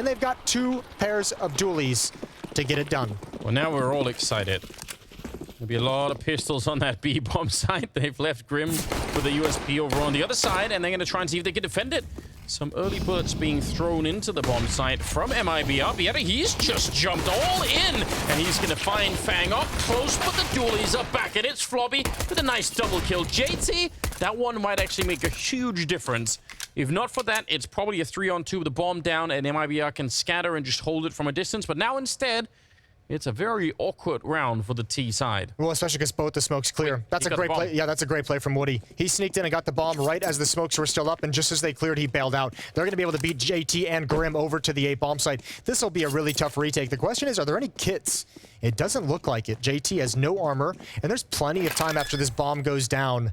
And they've got 2 pairs of dualies to get it done. Well, now we're all excited. There'll be a lot of pistols on that B bomb site. They've left Grim with the USP over on the other side, and they're going to try and see if they can defend it. Some early bullets being thrown into the bomb site from MIBR. But he's just jumped all in, and he's going to find Fang up close, but the dualies are back, and it's Flobby with a nice double kill. JT, that one might actually make a huge difference. If not for that, it's probably a 3-on-2 with the bomb down, and MIBR can scatter and just hold it from a distance. But now instead, it's a very awkward round for the T side. Well, especially because both the smokes clear. Wait, that's a great play. Yeah, that's a great play from Woody. He sneaked in and got the bomb right as the smokes were still up, and just as they cleared, he bailed out. They're going to be able to beat JT and Grim over to the A bomb site. This will be a really tough retake. The question is, are there any kits? It doesn't look like it. JT has no armor, and there's plenty of time after this bomb goes down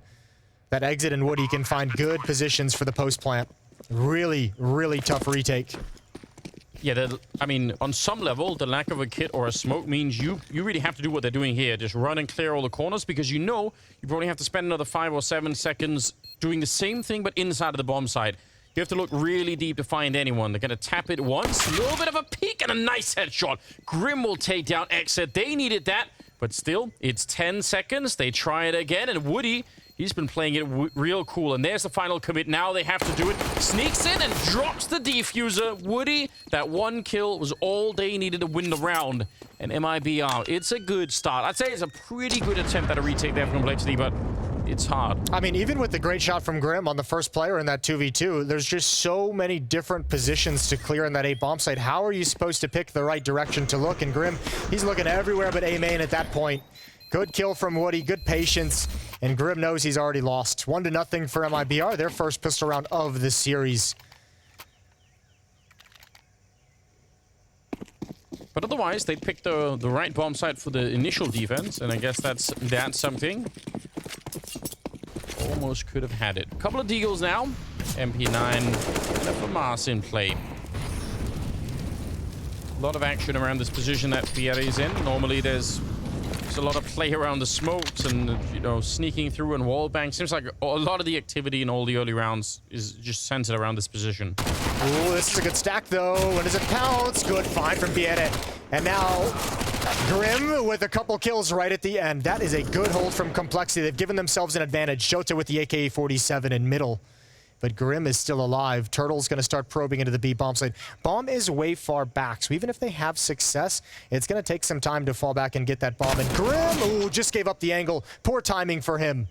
that Exit and Woody can find good positions for the post plant. Really, really tough retake. Yeah, I mean, on some level, the lack of a kit or a smoke means you really have to do what they're doing here. Just run and clear all the corners, because you know you probably have to spend another 5 or 7 seconds doing the same thing, but inside of the bomb site. You have to look really deep to find anyone. They're going to tap it once, a little bit of a peek, and a nice headshot. Grim will take down Exit. They needed that, but still, it's 10 seconds. They try it again, and Woody, he's been playing it real cool. And there's the final commit. Now they have to do it. Sneaks in and drops the defuser. Woody, that one kill was all they needed to win the round. And MIBR, it's a good start. I'd say it's a pretty good attempt at a retake there from Complexity, but it's hard. I mean, even with the great shot from Grim on the first player in that 2v2, there's just so many different positions to clear in that A bomb site. How are you supposed to pick the right direction to look? And Grim, he's looking everywhere but A main at that point. Good kill from Woody, good patience, and Grim knows he's already lost. 1-0 for MIBR, their first pistol round of the series. But otherwise, they picked the right bomb site for the initial defense, and I guess that's something. Almost could have had it. A couple of deagles now. MP9 and a FAMAS in play. A lot of action around this position that Pierre is in. Normally, there's a lot of play around the smokes and, you know, sneaking through and wall bang. Seems like a lot of the activity in all the early rounds is just centered around this position. Ooh, this is a good stack, though. And as it pounds, good find from Pierre. And now, Grim with a couple kills right at the end. That is a good hold from Complexity. They've given themselves an advantage. Jota with the AK-47 in middle. But Grim is still alive. Turtle's going to start probing into the B bomb site. Bomb is way far back, so even if they have success, it's going to take some time to fall back and get that bomb. And Grim, ooh, just gave up the angle. Poor timing for him.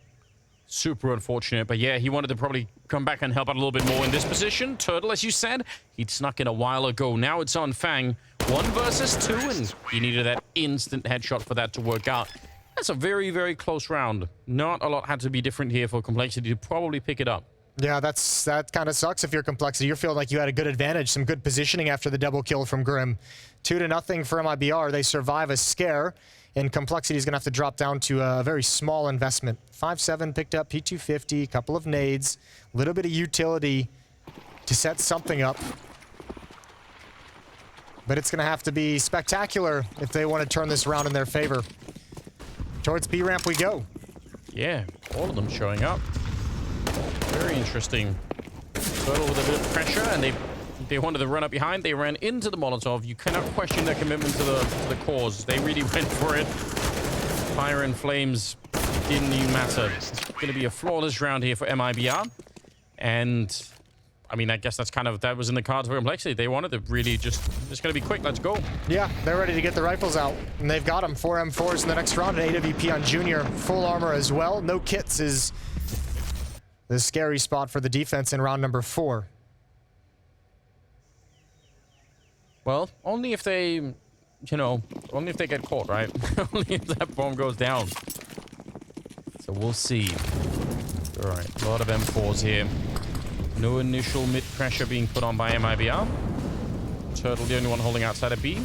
Super unfortunate, but yeah, he wanted to probably come back and help out a little bit more in this position. Turtle, as you said, he'd snuck in a while ago. Now it's on Fang. 1 versus 2, and he needed that instant headshot for that to work out. That's a very, very close round. Not a lot had to be different here for Complexity to probably pick it up. Yeah, that kind of sucks if you're Complexity. You're feeling like you had a good advantage, some good positioning after the double kill from Grim. 2-0 for MIBR. They survive a scare, and Complexity is going to have to drop down to a very small investment. 5-7 picked up, P250, a couple of nades, a little bit of utility to set something up. But it's going to have to be spectacular if they want to turn this round in their favor. Towards B ramp we go. Yeah, all of them showing up. Very interesting. Turtle with a bit of pressure, and they wanted to run up behind. They ran into the Molotov. You cannot question their commitment to the cause. They really went for it. Fire and flames didn't even matter. It's going to be a flawless round here for MIBR. And, I mean, I guess that was in the cards for Complexity. They wanted to really just going to be quick. Let's go. Yeah, they're ready to get the rifles out. And they've got them. 4 M4s in the next round. An AWP on Junior. Full armor as well. No kits is the scary spot for the defense in round number 4. Well, only if they, you know, only if they get caught, right? Only if that bomb goes down. So we'll see. All right, a lot of M4s here. No initial mid pressure being put on by MIBR. Turtle the only one holding outside of B.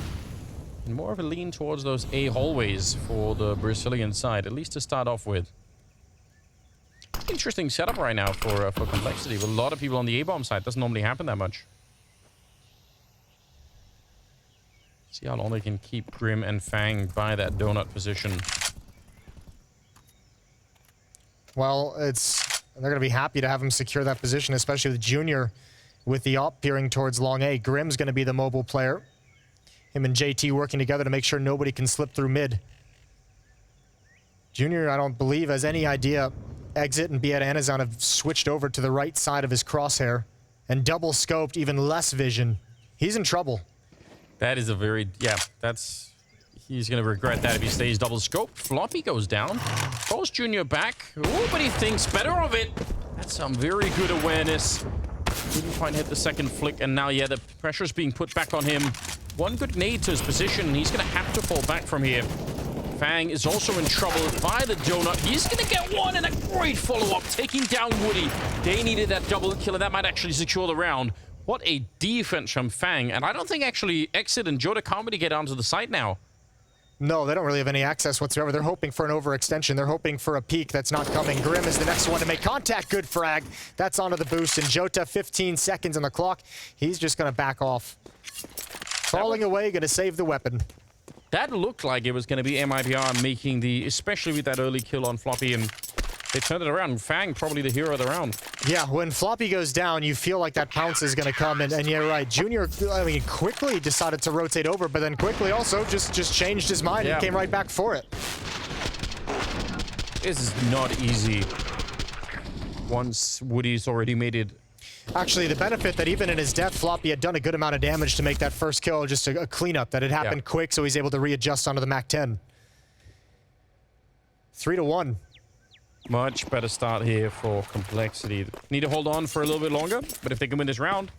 And more of a lean towards those A hallways for the Brazilian side, at least to start off with. Interesting setup right now for Complexity. With a lot of people on the A-bomb side. Doesn't normally happen that much. See how long they can keep Grim and Fang by that donut position. Well, they're going to be happy to have him secure that position, especially with Junior with the op peering towards long A. Grim's going to be the mobile player. Him and JT working together to make sure nobody can slip through mid. Junior, I don't believe, has any idea. Exit and Bieta Anazan have switched over to the right side of his crosshair and double scoped, even less vision. He's in trouble. That is a very, yeah, that's... He's going to regret that if he stays double scoped. Floppy goes down. Pulls Junior back. Oh, but he thinks better of it. That's some very good awareness. Didn't quite hit the second flick, and now, yeah, the pressure's being put back on him. One good nade to his position, and he's going to have to fall back from here. Fang is also in trouble by the donut. He's going to get one, and a great follow-up, taking down Woody. They needed that double kill, and that might actually secure the round. What a defense from Fang, and I don't think actually Exit and Jota can't really get onto the site now. No, they don't really have any access whatsoever. They're hoping for an overextension. They're hoping for a peek that's not coming. Grim is the next one to make contact. Good frag. That's onto the boost. And Jota, 15 seconds on the clock. He's just going to back off. Falling away, going to save the weapon. That looked like it was going to be MIBR making the, especially with that early kill on Floppy, and they turned it around. Fang, probably the hero of the round. Yeah, when Floppy goes down, you feel like that pounce is going to come. And yeah, right. Junior, I mean, quickly decided to rotate over, but then quickly also just changed his mind and came right back for it. This is not easy once Woody's already made it. Actually, the benefit that even in his death, Floppy had done a good amount of damage to make that first kill, just a cleanup that had happened quick, so he's able to readjust onto the MAC-10. 3-1. Much better start here for Complexity. Need to hold on for a little bit longer, but if they can win this round,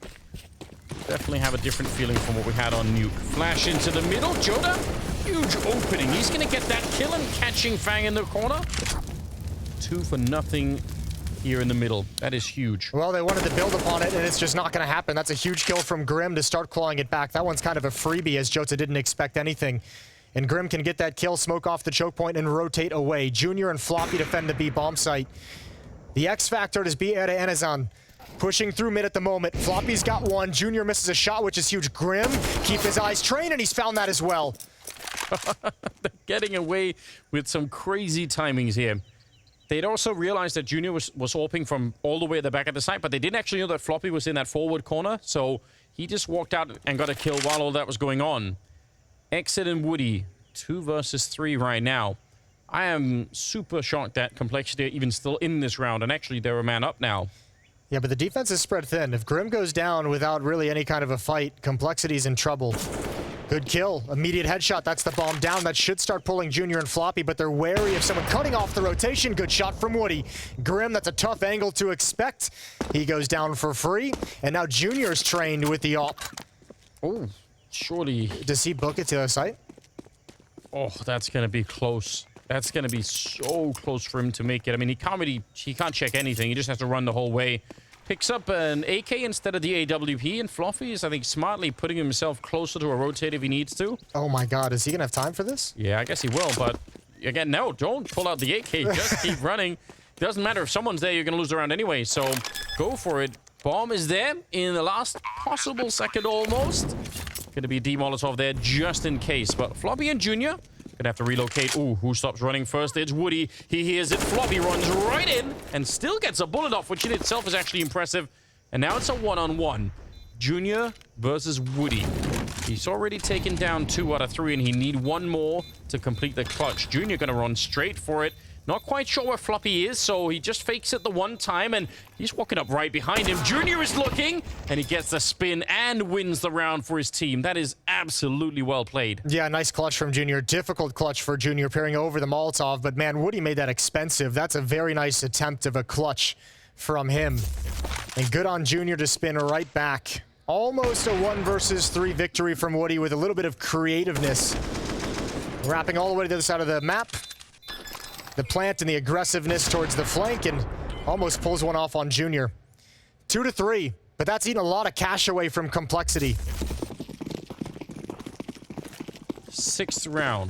definitely have a different feeling from what we had on Nuke. Flash into the middle. Jota, huge opening. He's going to get that kill and catching Fang in the corner. 2 for nothing here in the middle. That is huge. Well, they wanted to build upon it, and it's just not going to happen. That's a huge kill from Grim to start clawing it back. That one's kind of a freebie, as Jota didn't expect anything. And Grim can get that kill, smoke off the choke point, and rotate away. Junior and Floppy defend the B bomb site. The X factor is Bieta Anazan. Pushing through mid at the moment. Floppy's got one. Junior misses a shot, which is huge. Grim, keep his eyes trained, and he's found that as well. They're getting away with some crazy timings here. They'd also realized that Junior was AWPing from all the way at the back of the site, but they didn't actually know that Floppy was in that forward corner, so he just walked out and got a kill while all that was going on. Exit and Woody, 2 versus 3 right now. I am super shocked that Complexity are even still in this round, and actually they're a man up now. Yeah, but the defense is spread thin. If Grim goes down without really any kind of a fight, Complexity's in trouble. Good kill. Immediate headshot. That's the bomb down. That should start pulling Junior and Floppy, but they're wary of someone cutting off the rotation. Good shot from Woody. Grim, that's a tough angle to expect. He goes down for free, and now Junior's trained with the op. Oh. Surely. Does he book it to the site? Oh, that's going to be close. That's going to be so close for him to make it. I mean, he can't check anything. He just has to run the whole way. Picks up an AK instead of the AWP, and Floppy is, I think, smartly putting himself closer to a rotate if he needs to. Oh my god, is he going to have time for this? Yeah, I guess he will, but again, no, don't pull out the AK. Just keep running. Doesn't matter if someone's there, you're going to lose the round anyway, so go for it. Bomb is there in the last possible second almost. Going to be a D-Molotov there just in case. But Floppy and Junior going to have to relocate. Ooh, who stops running first? It's Woody. He hears it. Floppy runs right in and still gets a bullet off, which in itself is actually impressive. And now it's a one-on-one. Junior versus Woody. He's already taken down 2 out of 3, and he need 1 more to complete the clutch. Junior going to run straight for it. Not quite sure where Floppy is, so he just fakes it the one time, and he's walking up right behind him. Junior is looking, and he gets the spin and wins the round for his team. That is absolutely well played. Yeah, nice clutch from Junior. Difficult clutch for Junior, pairing over the Molotov, but man, Woody made that expensive. That's a very nice attempt of a clutch from him. And good on Junior to spin right back. Almost a 1 versus 3 victory from Woody with a little bit of creativeness. Wrapping all the way to the other side of the map. The plant and the aggressiveness towards the flank, and almost pulls one off on Junior. 2-3, but that's eaten a lot of cash away from Complexity. 6th round.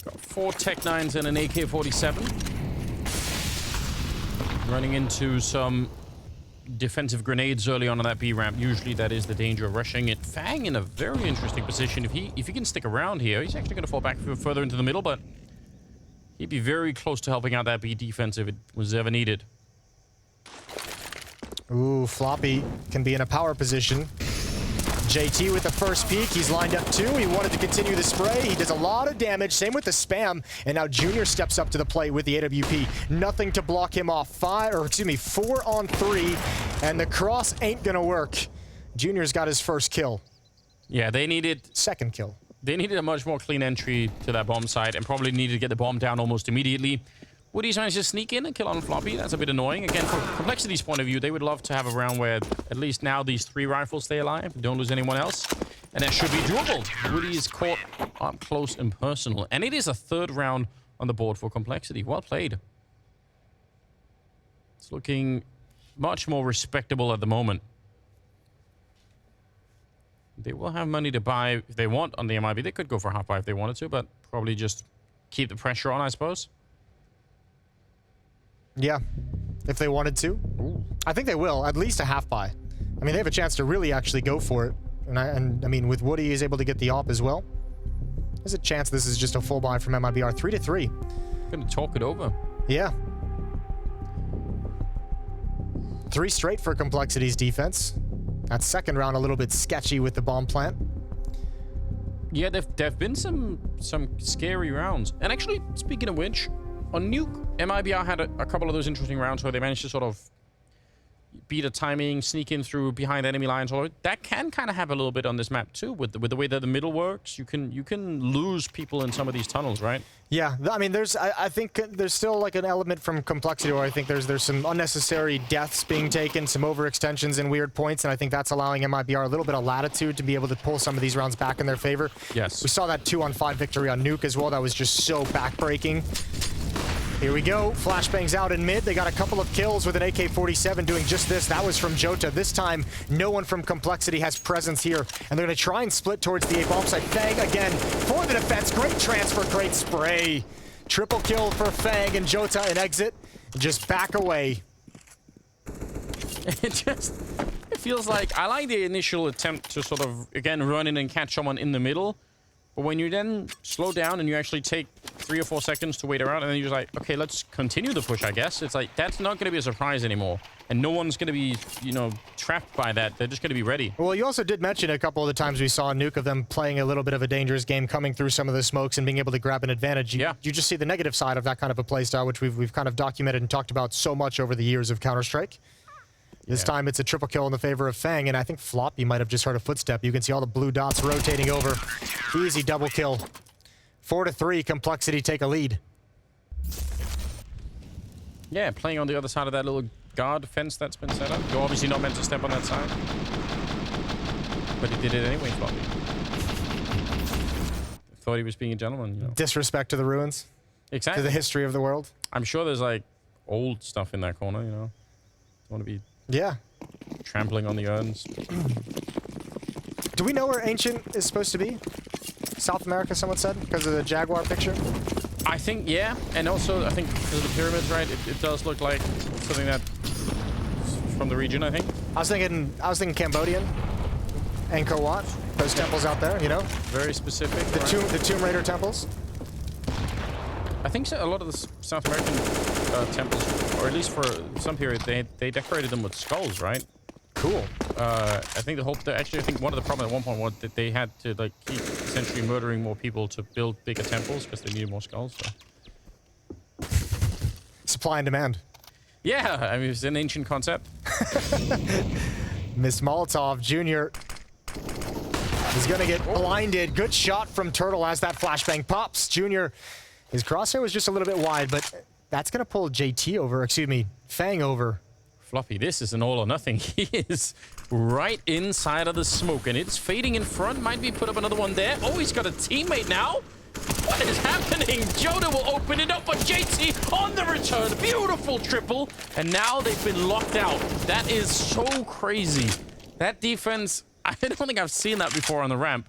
Got 4 Tech-9s and an AK-47. Running into some defensive grenades early on that B ramp. Usually that is the danger of rushing it. Fang in a very interesting position. If he can stick around here, he's actually going to fall back further into the middle, but he'd be very close to helping out that B defense if it was ever needed. Ooh, Floppy can be in a power position. JT with the first peek. He's lined up too. He wanted to continue the spray. He does a lot of damage. Same with the spam. And now Junior steps up to the plate with the AWP. Nothing to block him off. 4 on 3. And the cross ain't gonna work. Junior's got his first kill. Yeah, they needed... Second kill. They needed a much more clean entry to that bomb site and probably needed to get the bomb down almost immediately. Woody's managed to sneak in and kill on Floppy. That's a bit annoying. Again, from Complexity's point of view, they would love to have a round where at least now these 3 rifles stay alive. Don't lose anyone else. And that should be doable. Woody's caught up close and personal. And it is a 3rd round on the board for Complexity. Well played. It's looking much more respectable at the moment. They will have money to buy if they want on the MIB. They could go for half buy if they wanted to, but probably just keep the pressure on, I suppose. Yeah, if they wanted to. Ooh. I think they will, at least a half buy. I mean, they have a chance to really actually go for it. And I mean, with Woody, he's able to get the op as well. There's a chance this is just a full buy from MIBR. 3-3. Gonna talk it over. Yeah. 3 straight for Complexity's defense. That second round a little bit sketchy with the bomb plant. Yeah, there've been some scary rounds. And actually, speaking of which, on Nuke, MIBR had a couple of those interesting rounds where they managed to sort of beat a timing, sneak in through behind enemy lines. That can kind of have a little bit on this map too, with the way that the middle works. You can lose people in some of these tunnels, right? Yeah, I mean, I think there's still like an element from Complexity where I think there's some unnecessary deaths being taken, some overextensions in weird points, and I think that's allowing MIBR a little bit of latitude to be able to pull some of these rounds back in their favor. Yes. We saw that 2-on-5 victory on Nuke as well. That was just so backbreaking. Here we go. Flashbangs out in mid. They got a couple of kills with an AK-47 doing just this. That was from Jota. This time, no one from Complexity has presence here. And they're going to try and split towards the A bomb site. Fang again for the defense. Great transfer, great spray. Triple kill for Fang and Jota and exit. Just back away. It feels like, I like the initial attempt to sort of, again, run in and catch someone in the middle. But when you then slow down and you actually take 3 or 4 seconds to wait around, and then you're just like, okay, let's continue the push, I guess. It's like, that's not going to be a surprise anymore. And no one's going to be, you know, trapped by that. They're just going to be ready. Well, you also did mention a couple of the times we saw Nuke of them playing a little bit of a dangerous game, coming through some of the smokes and being able to grab an advantage. You just see the negative side of that kind of a playstyle, which we've kind of documented and talked about so much over the years of Counter-Strike. This time it's a triple kill in the favor of Fang, and I think Floppy might have just heard a footstep. You can see all the blue dots rotating over. Easy double kill. 4-3, Complexity take a lead. Yeah, playing on the other side of that little guard fence that's been set up. You're obviously not meant to step on that side. But he did it anyway, Floppy. Thought he was being a gentleman, you know. Disrespect to the ruins. Exactly. To the history of the world. I'm sure there's like old stuff in that corner, you know. Don't want to be trampling on the urns. Do we know where Ancient is supposed to be? South America, someone said, because of the Jaguar picture? I think, yeah. And also, I think because of the pyramids, right? It does look like something that from the region, I think. I was thinking Cambodian. Angkor Wat. Those temples out there, you know? Very specific. The Tomb Raider temples. I think so, a lot of the South American temples, or at least for some period, they decorated them with skulls, right? Cool. I think actually, I think one of the problems at one point was that they had to like keep essentially murdering more people to build bigger temples because they needed more skulls. So. Supply and demand. Yeah, I mean, it's an ancient concept. Miss Molotov Jr. is going to get blinded. Good shot from Turtle as that flashbang pops. Jr. His crosshair was just a little bit wide, but that's going to pull JT over, excuse me, Fang over. Floppy, this is an all or nothing. He is right inside of the smoke, and it's fading in front. Might be put up another one there. Oh, he's got a teammate now. What is happening? Jota will open it up for JT on the return. Beautiful triple, and now they've been locked out. That is so crazy. That defense, I don't think I've seen that before on the ramp.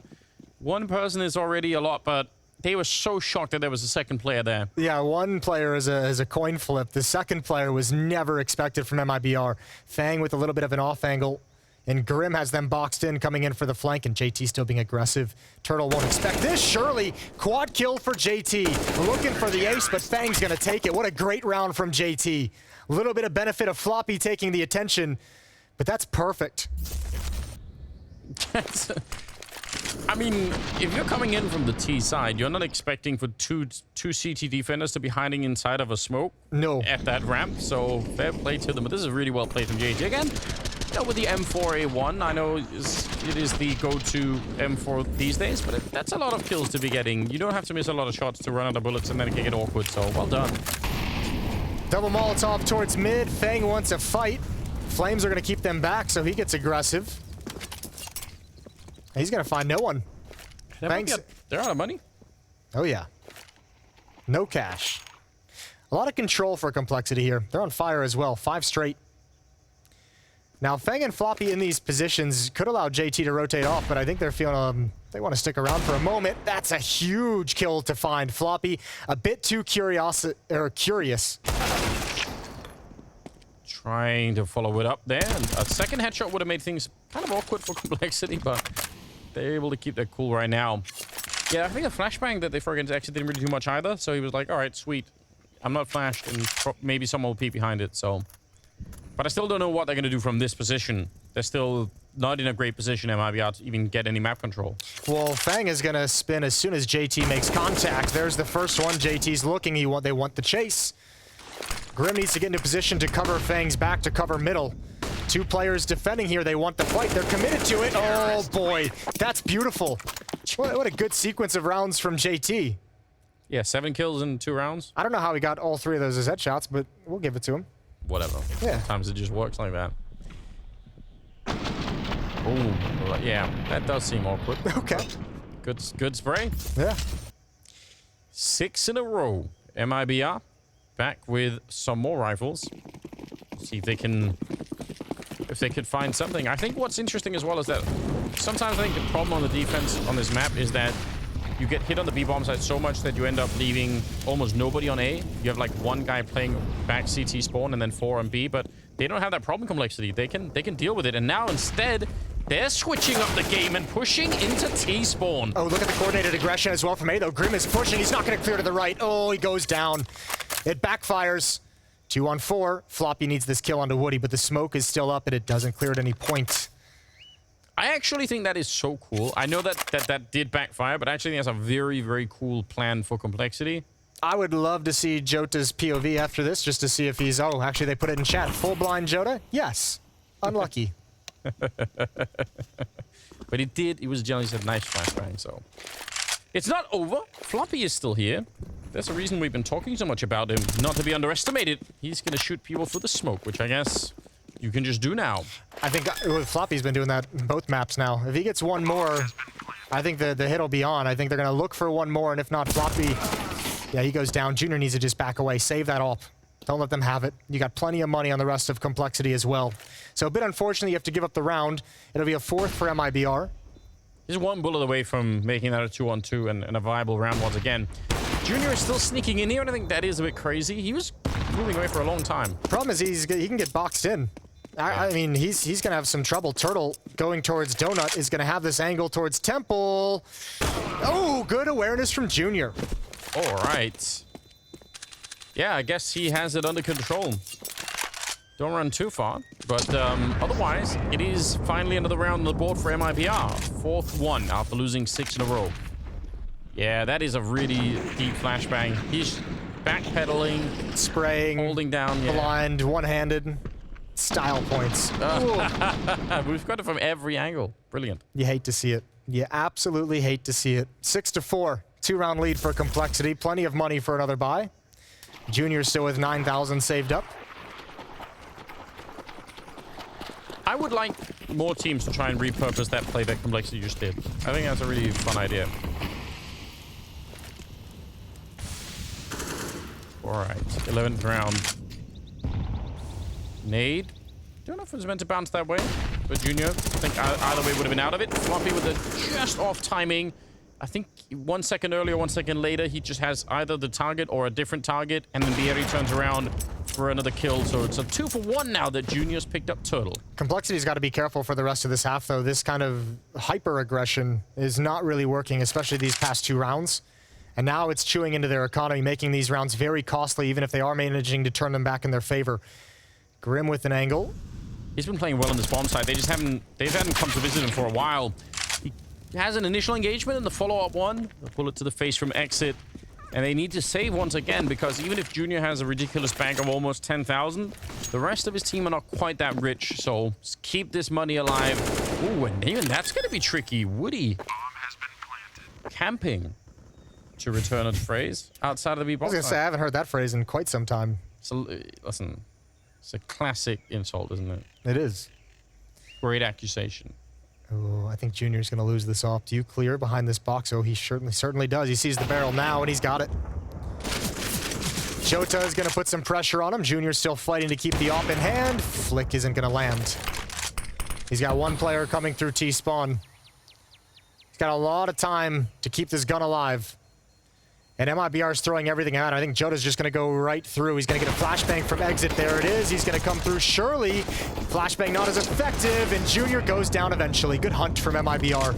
One person is already a lot, but they were so shocked that there was a second player there. Yeah, one player is a coin flip. The second player was never expected from MIBR. Fang with a little bit of an off angle. And Grim has them boxed in, coming in for the flank, and JT still being aggressive. Turtle won't expect this, surely. Quad kill for JT. Looking for the ace, but Fang's gonna take it. What a great round from JT. A little bit of benefit of Floppy taking the attention. But that's perfect. I mean, if you're coming in from the T side, you're not expecting for two CT defenders to be hiding inside of a smoke. No. At that ramp, so fair play to them. But this is really well played from JT. Again, you know, with the M4A1, I know it is the go-to M4 these days, but that's a lot of kills to be getting. You don't have to miss a lot of shots to run out of bullets and then it can get awkward, so well done. Double Molotov towards mid. Fang wants a fight. Flames are going to keep them back, so he gets aggressive. He's going to find no one. They're out of money. Oh, yeah. No cash. A lot of control for Complexity here. They're on fire as well. 5 straight. Now, Fang and Floppy in these positions could allow JT to rotate off, but I think they're feeling they want to stick around for a moment. That's a huge kill to find. Floppy a bit too curious. Trying to follow it up there. And a second headshot would have made things kind of awkward for Complexity, but they're able to keep that cool right now. Yeah, I think the flashbang that they threw against actually didn't really do much either, so he was like, all right, sweet. I'm not flashed, and maybe someone will peek behind it, so... But I still don't know what they're going to do from this position. They're still not in a great position, MIBR, to even get any map control. Well, Fang is going to spin as soon as JT makes contact. There's the first one. JT's looking. They want the chase. Grim needs to get into position to cover Fang's back, to cover middle. 2 players defending here. They want the fight. They're committed to it. Oh, boy. That's beautiful. What a good sequence of rounds from JT. Yeah, 7 kills in 2 rounds. I don't know how he got all 3 of those as headshots, but we'll give it to him. Whatever. Yeah. Sometimes it just works like that. Oh, yeah. That does seem awkward. Okay. Good spray. Yeah. 6 in a row. MIBR back with some more rifles. See if they can find something. I think what's interesting as well is that sometimes I think the problem on the defense on this map is that you get hit on the B-bomb side so much that you end up leaving almost nobody on A. You have like 1 guy playing back CT spawn and then 4 on B, but they don't have that problem Complexity. They can deal with it. And now instead, they're switching up the game and pushing into T spawn. Oh, look at the coordinated aggression as well from A, though. Grim is pushing. He's not going to clear to the right. Oh, he goes down. It backfires. 2 on 4. Floppy needs this kill onto Woody, but the smoke is still up and it doesn't clear at any point. I actually think that is so cool. I know that did backfire, but I actually think that's a very, very cool plan for Complexity. I would love to see Jota's POV after this, just to see if he's... Oh, actually, they put it in chat. Full blind Jota? Yes. Unlucky. But it was generally a nice flashbang, so... It's not over. Floppy is still here. There's a reason we've been talking so much about him. Not to be underestimated. He's going to shoot people through the smoke, which I guess... you can just do now. I think Floppy's been doing that in both maps now. If he gets 1 more, I think the hit will be on. I think they're going to look for 1 more, and if not, Floppy... Yeah, he goes down. Junior needs to just back away. Save that op. Don't let them have it. You got plenty of money on the rest of Complexity as well. So a bit unfortunately, you have to give up the round. It'll be a 4th for MIBR. He's 1 bullet away from making that a 2-on-2 and a viable round once again. Junior is still sneaking in here, and I think that is a bit crazy. He was moving away for a long time. Problem is he can get boxed in. I mean, he's going to have some trouble. Turtle going towards Donut is going to have this angle towards Temple. Oh, good awareness from Junior. All right. Yeah, I guess he has it under control. Don't run too far. But otherwise, it is finally another round on the board for MIBR. 4th one after losing 6 in a row. Yeah, that is a really deep flashbang. He's backpedaling, spraying, holding down, blind, one-handed. Style points. We've got it from every angle. Brilliant. You hate to see it. You absolutely hate to see it. 6-4. 2-round lead for Complexity. Plenty of money for another buy. Junior still with 9,000 saved up. I would like more teams to try and repurpose that play that Complexity just did. I think that's a really fun idea. Alright, 11th round. Nade. Don't know if it was meant to bounce that way, but Junior, I think either way would have been out of it. Floppy with the just off timing. I think 1 second earlier, 1 second later, he just has either the target or a different target, and then Bierri turns around for another kill. So it's a 2-for-1 now that Junior's picked up Turtle. Complexity's got to be careful for the rest of this half, though. This kind of hyper-aggression is not really working, especially these past 2 rounds. And now it's chewing into their economy, making these rounds very costly, even if they are managing to turn them back in their favor. Grim with an angle. He's been playing well on this bomb side. They hadn't come to visit him for a while. He has an initial engagement in the follow-up one. A bullet to the face from Exit. And they need to save once again, because even if Junior has a ridiculous bank of almost 10,000, the rest of his team are not quite that rich. So keep this money alive. Ooh, and even that's going to be tricky. Woody camping to return a phrase outside of the B box. I was going to say, I haven't heard that phrase in quite some time. So, listen, it's a classic insult, isn't it? It is. Great accusation. Oh, I think Junior's going to lose this off. Do you clear behind this box? Oh, he certainly does. He sees the barrel now, and he's got it. Jota is going to put some pressure on him. Junior's still fighting to keep the op in hand. Flick isn't going to land. He's got one player coming through T-spawn. He's got a lot of time to keep this gun alive. And MIBR is throwing everything out. I think Jota's just going to go right through. He's going to get a flashbang from Exit. There it is. He's going to come through surely. Flashbang not as effective, and Junior goes down eventually. Good hunt from MIBR.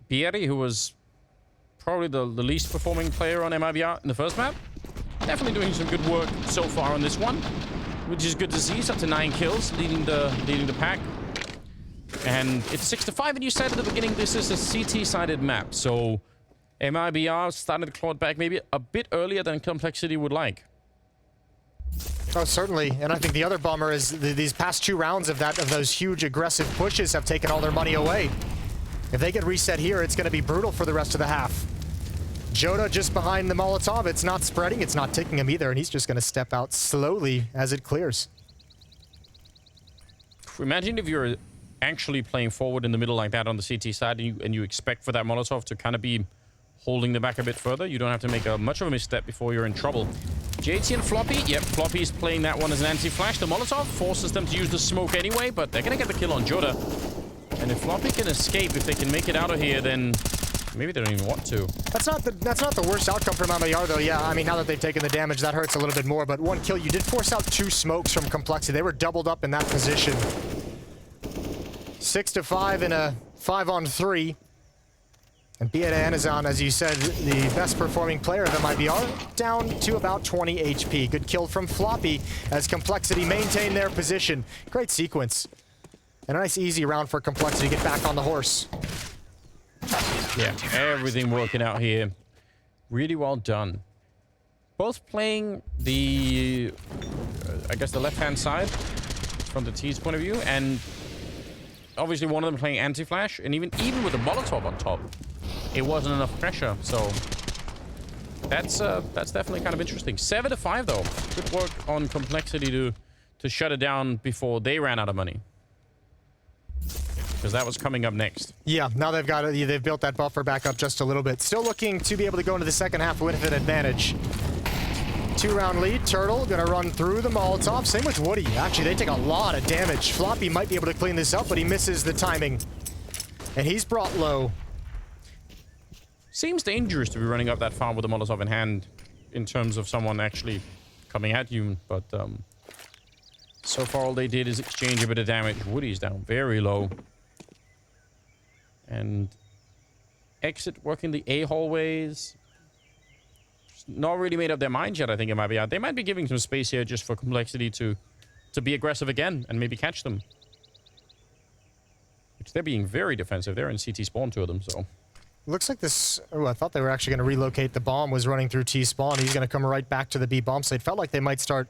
Bierri, who was probably the least performing player on MIBR in the first map, definitely doing some good work so far on this one, which is good to see. He's up to 9 kills, leading the pack. And it's 6-5, and you said at the beginning this is a CT-sided map, so MIBR started to claw it back maybe a bit earlier than Complexity would like. Oh, certainly. And I think the other bummer is these past 2 rounds of those huge aggressive pushes have taken all their money away. If they get reset here, it's going to be brutal for the rest of the half. Jota just behind the Molotov. It's not spreading. It's not ticking him either. And he's just going to step out slowly as it clears. Imagine if you're actually playing forward in the middle like that on the CT side, and you expect for that Molotov to kind of be holding them back a bit further. You don't have to make much of a misstep before you're in trouble. JT and Floppy. Yep, Floppy's playing that one as an anti-flash. The Molotov forces them to use the smoke anyway, but they're going to get the kill on Jota. And if Floppy can escape, if they can make it out of here, then maybe they don't even want to. That's not the worst outcome for MIBR, though. Yeah, I mean, now that they've taken the damage, that hurts a little bit more. But 1 kill, you did force out 2 smokes from Complexity. They were doubled up in that position. 6-5 in a 5-on-3. And BN is on, as you said, the best performing player of MIBR, down to about 20 HP. Good kill from Floppy as Complexity maintain their position. Great sequence. And a nice easy round for Complexity to get back on the horse. Yeah, everything working out here. Really well done. Both playing the, I guess, the left-hand side from the T's point of view, and obviously one of them playing anti-flash, and even with the Molotov on top, it wasn't enough pressure. So that's definitely kind of interesting. 7-5 though. Good work on Complexity to shut it down before they ran out of money, because that was coming up next. Yeah, now they've built that buffer back up just a little bit. Still looking to be able to go into the second half with an advantage. 2-round lead. Turtle gonna run through the Molotov. Same with Woody. Actually, they take a lot of damage. Floppy might be able to clean this up, but he misses the timing. And he's brought low. Seems dangerous to be running up that far with a Molotov in hand in terms of someone actually coming at you, but so far all they did is exchange a bit of damage. Woody's down very low. And Exit working the A hallways. Not really made up their minds yet, I think it might be out. They might be giving some space here just for Complexity to be aggressive again and maybe catch them. Which they're being very defensive. They're in CT spawn, 2 of them, so. Looks like this... Oh, I thought they were actually going to relocate. The bomb was running through T-spawn. He's going to come right back to the B bomb site. Felt like they might start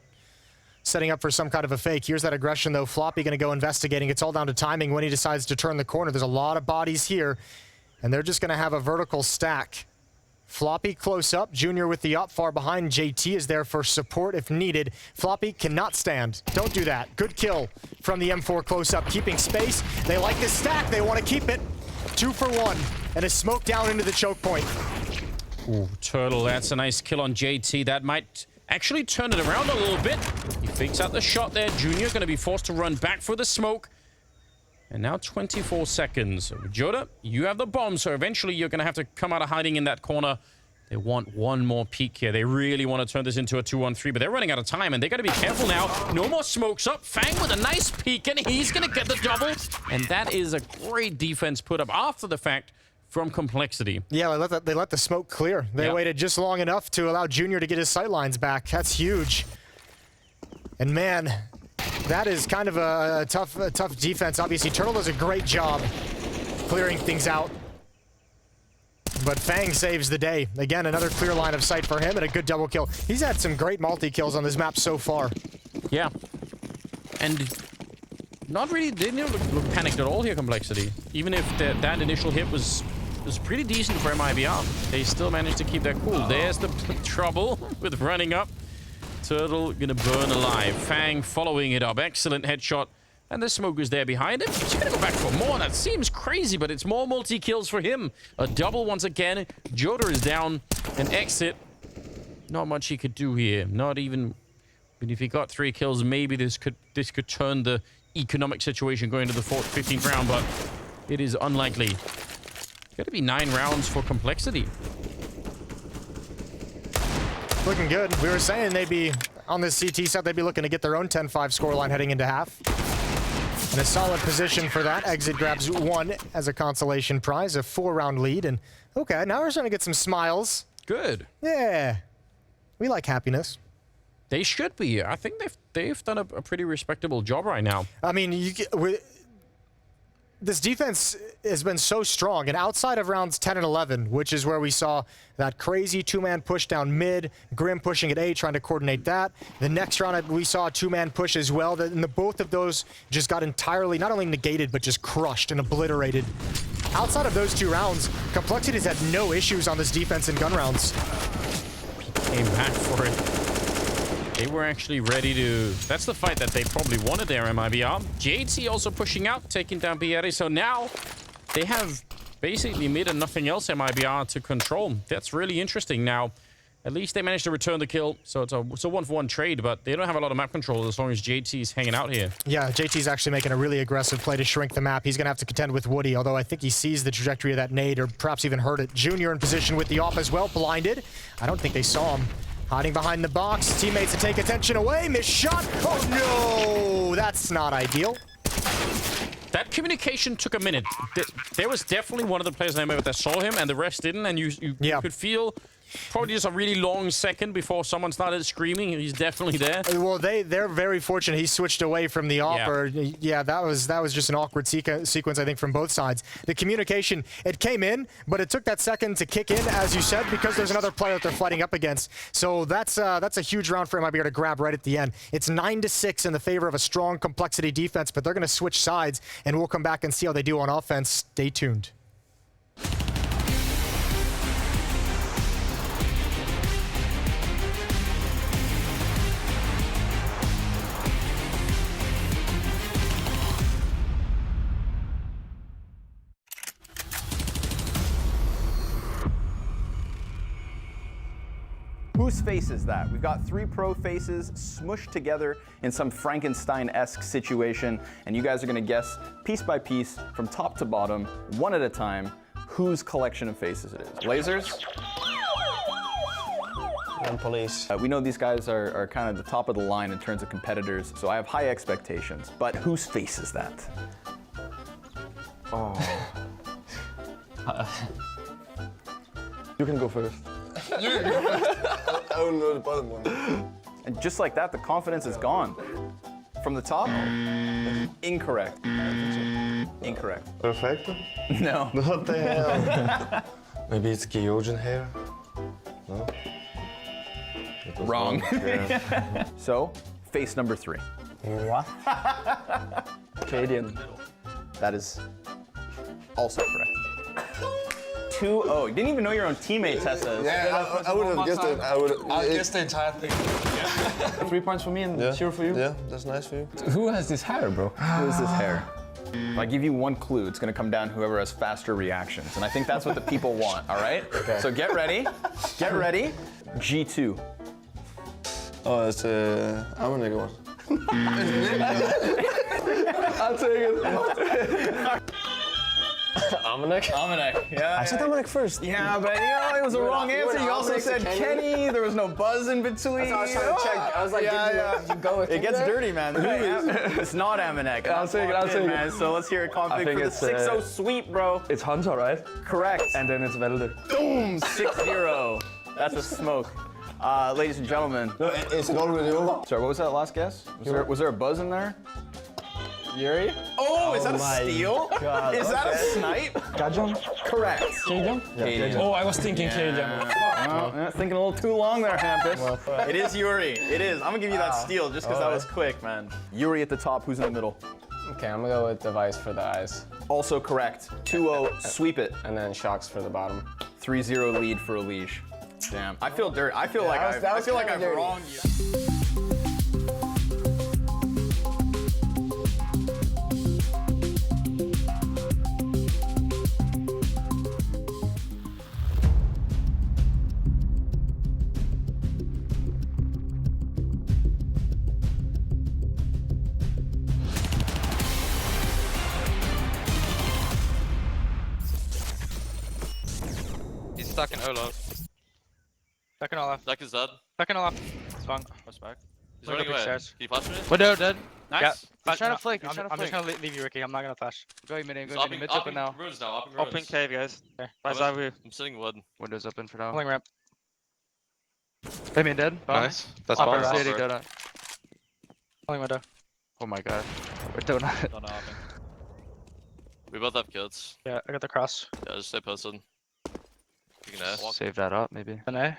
setting up for some kind of a fake. Here's that aggression, though. Floppy going to go investigating. It's all down to timing when he decides to turn the corner. There's a lot of bodies here, and they're just going to have a vertical stack. Floppy close up. Junior with the up far behind. JT is there for support if needed. Floppy cannot stand. Don't do that. Good kill from the M4 close up. Keeping space. They like this stack. They want to keep it. 2 for 1. And a smoke down into the choke point. Ooh, Turtle, that's a nice kill on JT. That might actually turn it around a little bit. He fakes out the shot there. Junior going to be forced to run back for the smoke. And now 24 seconds. Jota, you have the bomb, so eventually you're going to have to come out of hiding in that corner. They want one more peek here. They really want to turn this into a 2-on-3, but they're running out of time, and they got to be careful now. No more smokes up. Fang with a nice peek, and he's going to get the double. And that is a great defense put up after the fact from Complexity. Yeah, they let the smoke clear. They waited just long enough to allow Junior to get his sightlines back. That's huge. And man, That is kind of a tough defense. Obviously, Turtle does a great job clearing things out. But Fang saves the day. Again, another clear line of sight for him and a good double kill. He's had some great multi-kills on this map so far. Yeah. And not really, they didn't look panicked at all here, Complexity. Even if that initial hit was pretty decent for MIBR, they still managed to keep that cool. There's the trouble with running up. Turtle gonna burn alive. Fang following it up. Excellent headshot. And the smoke is there behind him. He's gonna go back for more. That seems crazy, but it's more multi-kills for him. A double once again. Joder is down. An exit. Not much he could do here. Not even... But if he got 3 kills, maybe this could turn the economic situation going to the 15th round, but it is unlikely. Gotta be 9 rounds for Complexity. Looking good. We were saying they'd be, on this CT set, they'd be looking to get their own 10-5 scoreline heading into half. And a solid position for that. Exit grabs 1 as a consolation prize, a 4-round lead. And okay, now we're starting to get some smiles. Good. Yeah. We like happiness. They should be. I think they've done a pretty respectable job right now. I mean, this defense has been so strong, and outside of rounds 10 and 11, which is where we saw that crazy 2-man push down mid, Grim pushing at A, trying to coordinate that. The next round, we saw a 2-man push as well, and both of those just got entirely, not only negated, but just crushed and obliterated. Outside of those 2 rounds, Complexity has had no issues on this defense in gun rounds. Came back for it. They were actually ready to... That's the fight that they probably wanted there, MIBR. JT also pushing out, taking down brehze. So now they have basically mid and nothing else MIBR to control. That's really interesting. Now, at least they managed to return the kill. So it's a 1-for-1 trade, but they don't have a lot of map control as long as JT's hanging out here. Yeah, JT's actually making a really aggressive play to shrink the map. He's going to have to contend with Woody, although I think he sees the trajectory of that nade or perhaps even heard it. Junior in position with the off as well, blinded. I don't think they saw him. Hiding behind the box, teammates to take attention away, missed shot. Oh no, that's not ideal. That communication took a minute. There was definitely one of the players that saw him and the rest didn't, and you could feel probably just a really long second before someone started screaming. He's definitely there. Well, they're very fortunate he switched away from the offer. Yeah, that was just an awkward sequence, I think, from both sides. The communication, it came in, but it took that second to kick in, as you said, because there's another player that they're fighting up against. So that's a huge round for MIBR to grab right at the end. It's 9-6 in the favor of a strong Complexity defense, but they're going to switch sides, and we'll come back and see how they do on offense. Stay tuned. Whose face is that? We've got 3 pro faces smushed together in some Frankenstein-esque situation, and you guys are gonna guess piece by piece, from top to bottom, one at a time, whose collection of faces it is. Lasers? And police. We know these guys are kind of the top of the line in terms of competitors, so I have high expectations. But whose face is that? Oh. You can go first. I don't know the bottom one. And just like that, the confidence is gone. From the top? Incorrect. Incorrect. Perfecto? No. What the hell? Maybe it's Georgian hair? No? Wrong. Yeah. So, face number 3. What? Canadian. That is also correct. 2-0. You didn't even know your own teammate, Tessa. Yeah, I would have guessed it. I'll guess the entire thing. 3 points for me and 0 for you. Yeah, that's nice for you. Who has this hair, bro? Who is this hair? If I give you one clue, it's going to come down to whoever has faster reactions. And I think that's what the people want, all right? Okay. So get ready. Get ready. G2. Oh, it's I'm a nigga one. I'll take it. Almanac, yeah. I said Almanac first. Yeah, but you know, it was a wrong answer. You also said Kenny. There was no buzz in between. That's what I was trying to check. I was like, you go with it gets dirty, man. It's not Almanac. I'll take it, man. So let's hear a conflict for the 6-0 sweep, bro. It's Hunter, right? Correct. And then it's Velde. Boom, 6-0. That's a smoke. Ladies and gentlemen. No, is it already over? Sorry, what was that last guess? Was there a buzz in there? Yuurih? Oh, is that a steal? God, is that a snipe? Kajong? Correct. Kajong? Kajong. Oh, I was thinking Kajong. Well, thinking a little too long there, Hampus. It is Yuurih. It is. I'm gonna give you that steal just because that was quick, man. Yuurih at the top. Who's in the middle? Okay, I'm gonna go with device for the eyes. Also correct. 2-0. Sweep it. And then shocks for the bottom. 3-0 lead for elige. Damn. I feel dirt. I feel like that was kinda I've dirty. wronged you. He's stuck in Olaf. Stuck in Olaf. Stuck is dead. Stuck in Olaf. Swung. Push back. He's Look running up away. upstairs. Can you flash me? Window dead. Nice. Yeah. He's trying to flank. I'm just gonna leave you, Ricky. I'm not gonna flash. Going mid, He's going mid. Mid's open now. Ruins now. Up in Open ruins. cave, guys. Okay. By zywoo. I'm sitting wood. Windows open for now. Pulling ramp. I mean, dead. Bomb. Nice. That's Upper bomb. city donut. Pulling window. Oh my god. We're donut. Don't know hopping. We both have kids. Yeah, I got the cross. Yeah, just stay posted. You can ask. Save that up, maybe. An A.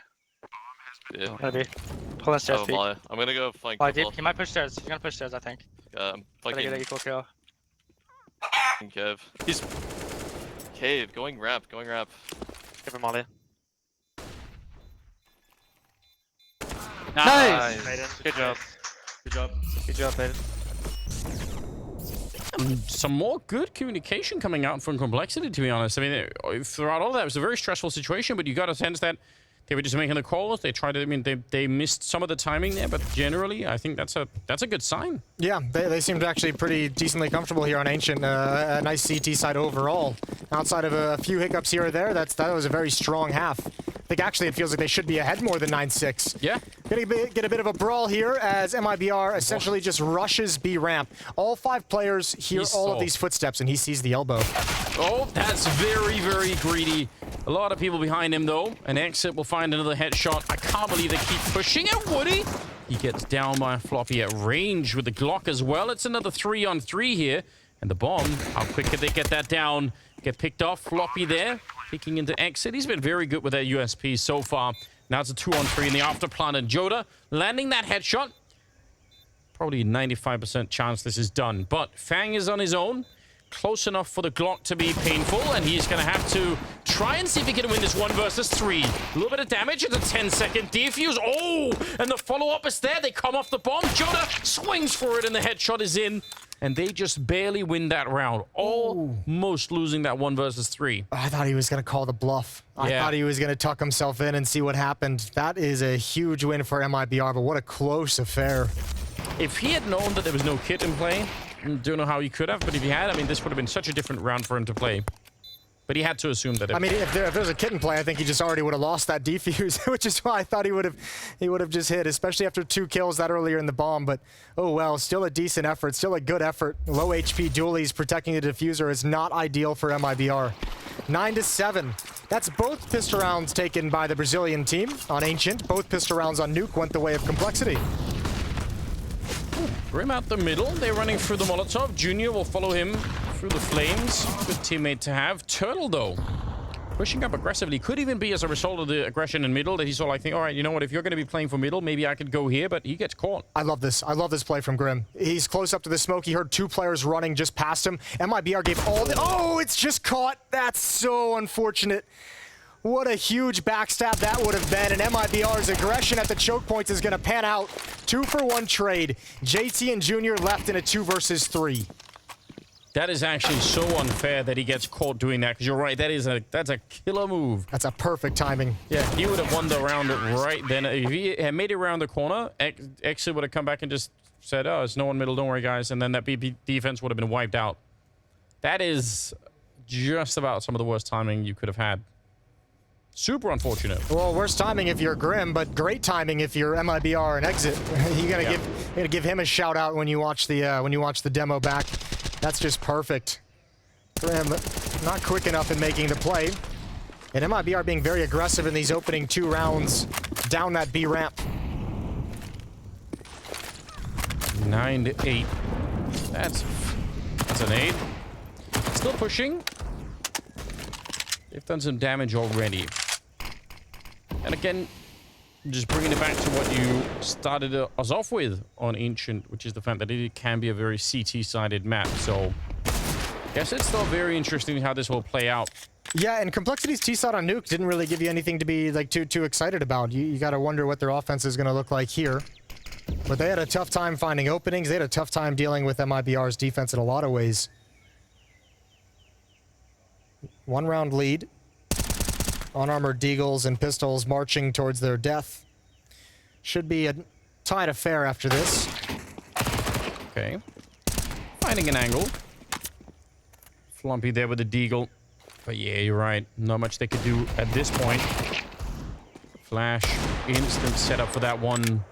Yeah. Maybe. Pulling stairs Oh, feet. Molly. I'm gonna go flank Molly people. deep. He might push stairs. He's gonna push stairs, I think. Yeah, I'm Gotta get an flanking equal kill. cave. He's cave. Going ramp. Going ramp. Give him Molly. Nice. Maiden. Good job. Good job. Good job, Maiden. Some more good communication coming out from Complexity, to be honest. I mean, throughout all of that, it was a very stressful situation, but you got a sense that they were just making the calls. They tried to, I mean, they missed some of the timing there, but generally, I think that's a good sign. Yeah, they seemed actually pretty decently comfortable here on Ancient. A nice CT side overall. Outside of a few hiccups here or there, that was a very strong half. I think actually it feels like they should be ahead more than 9-6. Yeah. Get a bit of a brawl here as MIBR essentially just rushes B ramp. All 5 players hear all of these footsteps and he sees the elbow. Oh, that's very, very greedy. A lot of people behind him, though. An exit will find another headshot. I can't believe they keep pushing it, Woody. He gets down by Floppy at range with the Glock as well. It's another 3-on-3 here. And the bomb, how quick can they get that down? Get picked off. Floppy there, peeking into exit. He's been very good with that USP so far. Now it's a 2-on-3 in the afterplan. And Joda landing that headshot. Probably 95% chance this is done. But Fang is on his own. Close enough for the Glock to be painful, and he's going to have to try and see if he can win this 1 versus 3. A little bit of damage. It's a 10-second defuse. Oh, and the follow-up is there. They come off the bomb. Joda swings for it, and the headshot is in. And they just barely win that round. Almost losing that 1 versus 3. I thought he was going to call the bluff. I thought he was going to tuck himself in and see what happened. That is a huge win for MIBR, but what a close affair. If he had known that there was no kit in play, I don't know how he could have, but if he had, I mean, this would have been such a different round for him to play. But he had to assume that. I mean, if there was a kit in play, I think he just already would have lost that defuse, which is why I thought he would have just hit, especially after 2 kills that earlier in the bomb. But oh well, still a decent effort, still a good effort. Low HP dualies protecting the diffuser is not ideal for MIBR. 9-7. That's both pistol rounds taken by the Brazilian team on Ancient. Both pistol rounds on Nuke went the way of Complexity. Grim out the middle. They're running through the Molotov. Junior will follow him through the flames. Good teammate to have. Turtle, though, pushing up aggressively. Could even be as a result of the aggression in middle that he saw like, all right, you know what? If you're going to be playing for middle, maybe I could go here, but he gets caught. I love this. I love this play from Grim. He's close up to the smoke. He heard 2 players running just past him. MIBR gave all the... Oh, it's just caught. That's so unfortunate. What a huge backstab that would have been, and MIBR's aggression at the choke points is going to pan out. 2-for-1 trade. JT and Junior left in a 2 versus 3. That is actually so unfair that he gets caught doing that, because you're right, that's a killer move. That's a perfect timing. Yeah, he would have won the round right then. If he had made it around the corner, Exit would have come back and just said, oh, it's no one middle, don't worry, guys, and then that BP defense would have been wiped out. That is just about some of the worst timing you could have had. Super unfortunate. Well, worst timing if you're Grim, but great timing if you're MIBR and Exit. You're gonna give him a shout out when you watch the demo back. That's just perfect. Grim not quick enough in making the play. And MIBR being very aggressive in these opening 2 rounds. down that B ramp. 9 to 8. That's an 8. Still pushing. They've done some damage already. And again, just bringing it back to what you started us off with on Ancient, which is the fact that it can be a very CT-sided map. So, I guess it's still very interesting how this will play out. Yeah, and Complexity's T-Side on Nuke didn't really give you anything to be like too excited about. You got to wonder what their offense is going to look like here. But they had a tough time finding openings. They had a tough time dealing with MIBR's defense in a lot of ways. 1 round lead. Unarmored Deagles and Pistols marching towards their death. Should be a tight affair after this. Okay. Finding an angle. Flumpy there with the Deagle. But yeah, you're right. Not much they could do at this point. Flash. Instant setup for that one.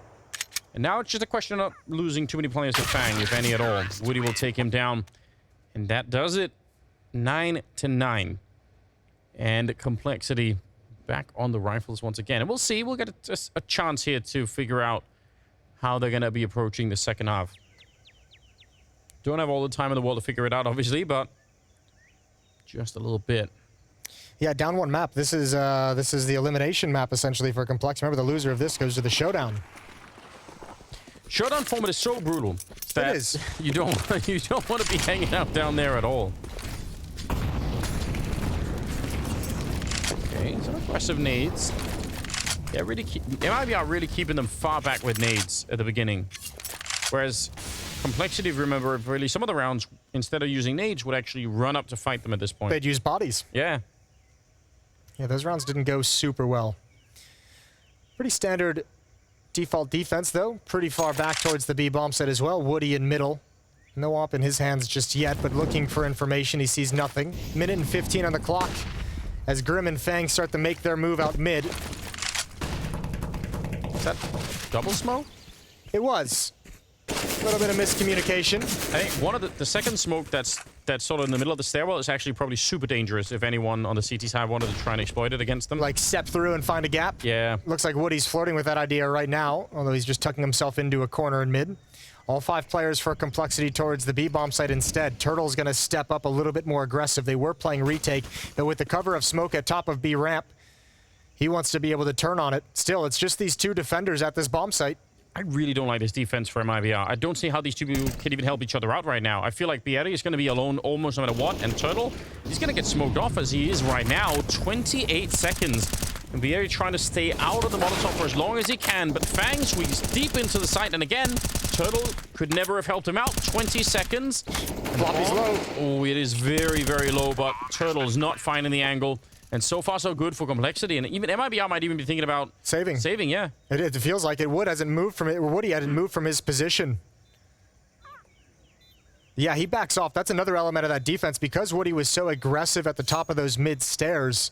And now it's just a question of losing too many players to Fang, if any at all. Woody will take him down. And that does it. 9 to 9. And Complexity back on the rifles once again. And we'll see. We'll get a chance here to figure out how they're going to be approaching the second half. Don't have all the time in the world to figure it out, obviously, but just a little bit. Yeah, down 1 map. This is the elimination map, essentially, for Complex. Remember, the loser of this goes to the Showdown. Showdown format is so brutal that it is. you don't want to be hanging out down there at all. Okay, some aggressive nades. Yeah, MIBR really keeping them far back with nades at the beginning. Whereas Complexity, if you remember, really some of the rounds, instead of using nades, would actually run up to fight them at this point. They'd use bodies. Yeah. Yeah, those rounds didn't go super well. Pretty standard default defense, though. Pretty far back towards the B bomb site as well. Woody in middle. No op in his hands just yet, but looking for information. He sees nothing. Minute and 15 on the clock as Grim and Fang start to make their move out mid. Is that double smoke? It was. A little bit of miscommunication. I think one of the second smoke that's sort of in the middle of the stairwell is actually probably super dangerous if anyone on the CT side wanted to try and exploit it against them. Like step through and find a gap. Yeah. Looks like Woody's flirting with that idea right now, although he's just tucking himself into a corner in mid. All 5 players for Complexity towards the B-bomb site instead. Turtle's going to step up a little bit more aggressive. They were playing retake, but with the cover of smoke at top of B ramp, he wants to be able to turn on it. Still, it's just these 2 defenders at this bomb site. I really don't like this defense for MIBR. I don't see how these 2 people can even help each other out right now. I feel like brehze is going to be alone almost no matter what, and Turtle, he's going to get smoked off as he is right now. 28 seconds. And brehze trying to stay out of the Molotov for as long as he can, but Fang squeezed deep into the site, and again, Turtle could never have helped him out. 20 seconds. Floppy's low. Oh, it is very, very low, but Turtle's not finding the angle. And so far, so good for Complexity. And even MIBR might even be thinking about saving. Saving, yeah. It feels like it. Woody hadn't moved from his position. Yeah, he backs off. That's another element of that defense. Because Woody was so aggressive at the top of those mid stairs,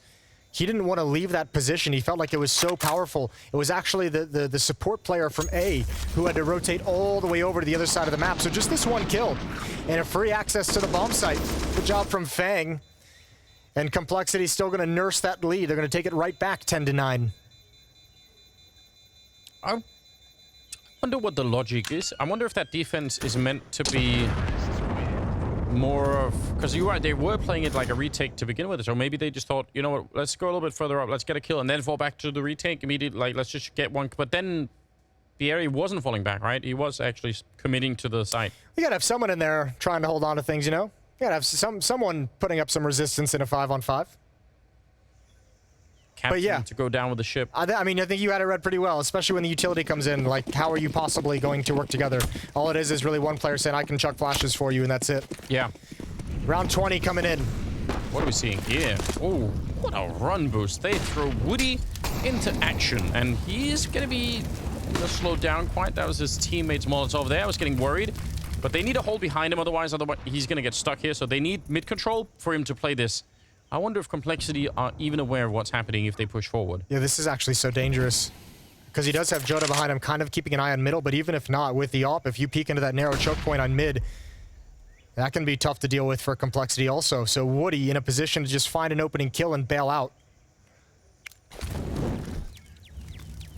he didn't want to leave that position. He felt like it was so powerful. It was actually the support player from A who had to rotate all the way over to the other side of the map. So just this 1 kill and a free access to the bomb site. Good job from Fang. And Complexity's still going to nurse that lead. They're going to take it right back 10 to 9. I wonder what the logic is. I wonder if that defense is meant to be more of... Because you're right, they were playing it like a retake to begin with. So maybe they just thought, you know what, let's go a little bit further up. Let's get a kill and then fall back to the retake immediately. Like, let's just get 1. But then brehze wasn't falling back, right? He was actually committing to the site. You got to have someone in there trying to hold on to things, you know? You got to have someone putting up some resistance in a 5-on-5. Captain yeah. to go down with the ship. I mean, I think you had it read pretty well, especially when the utility comes in. Like, how are you possibly going to work together? All it is really one player saying, I can chuck flashes for you, and that's it. Yeah. Round 20 coming in. What are we seeing here? Oh, what a run boost. They throw Woody into action, and he's going to be slowed down quite. That was his teammate's Molotov there. I was getting worried. But they need a hold behind him, otherwise he's going to get stuck here. So they need mid-control for him to play this. I wonder if Complexity are even aware of what's happening if they push forward. Yeah, this is actually so dangerous. Because he does have Joda behind him, kind of keeping an eye on middle. But even if not, with the op, if you peek into that narrow choke point on mid, that can be tough to deal with for Complexity also. So Woody in a position to just find an opening kill and bail out.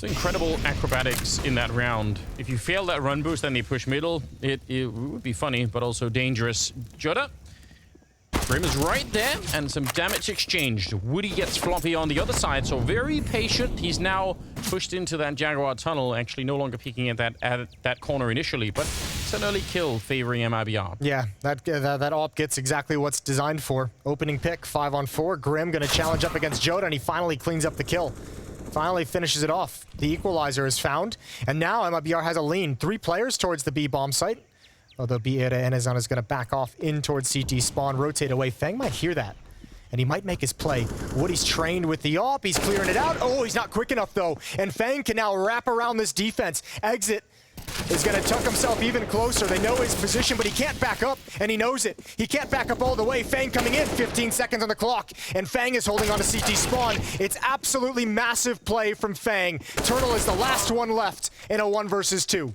It's incredible acrobatics in that round. If you fail that run boost and they push middle, it would be funny, but also dangerous. Jota. Grim is right there, and some damage exchanged. Woody gets floppy on the other side, so very patient. He's now pushed into that Jaguar tunnel, actually no longer peeking at that corner initially, but it's an early kill favoring MIBR. Yeah, that op gets exactly what's designed for. Opening pick, 5-on-4. Grim gonna challenge up against Jota, and he finally cleans up the kill. Finally finishes it off. The equalizer is found, and now MIBR has a lean. 3 players towards the B bomb site. Although Brehze and Ezan is going to back off in towards CT spawn, rotate away. Fang might hear that, and he might make his play. Woody's trained with the op. He's clearing it out. Oh, he's not quick enough, though. And Fang can now wrap around this defense. Exit is going to tuck himself even closer. They know his position, but he can't back up, and he knows it. He can't back up all the way. Fang coming in, 15 seconds on the clock, and Fang is holding on to CT spawn. It's absolutely massive play from Fang. Turtle is the last one left in a 1 versus 2.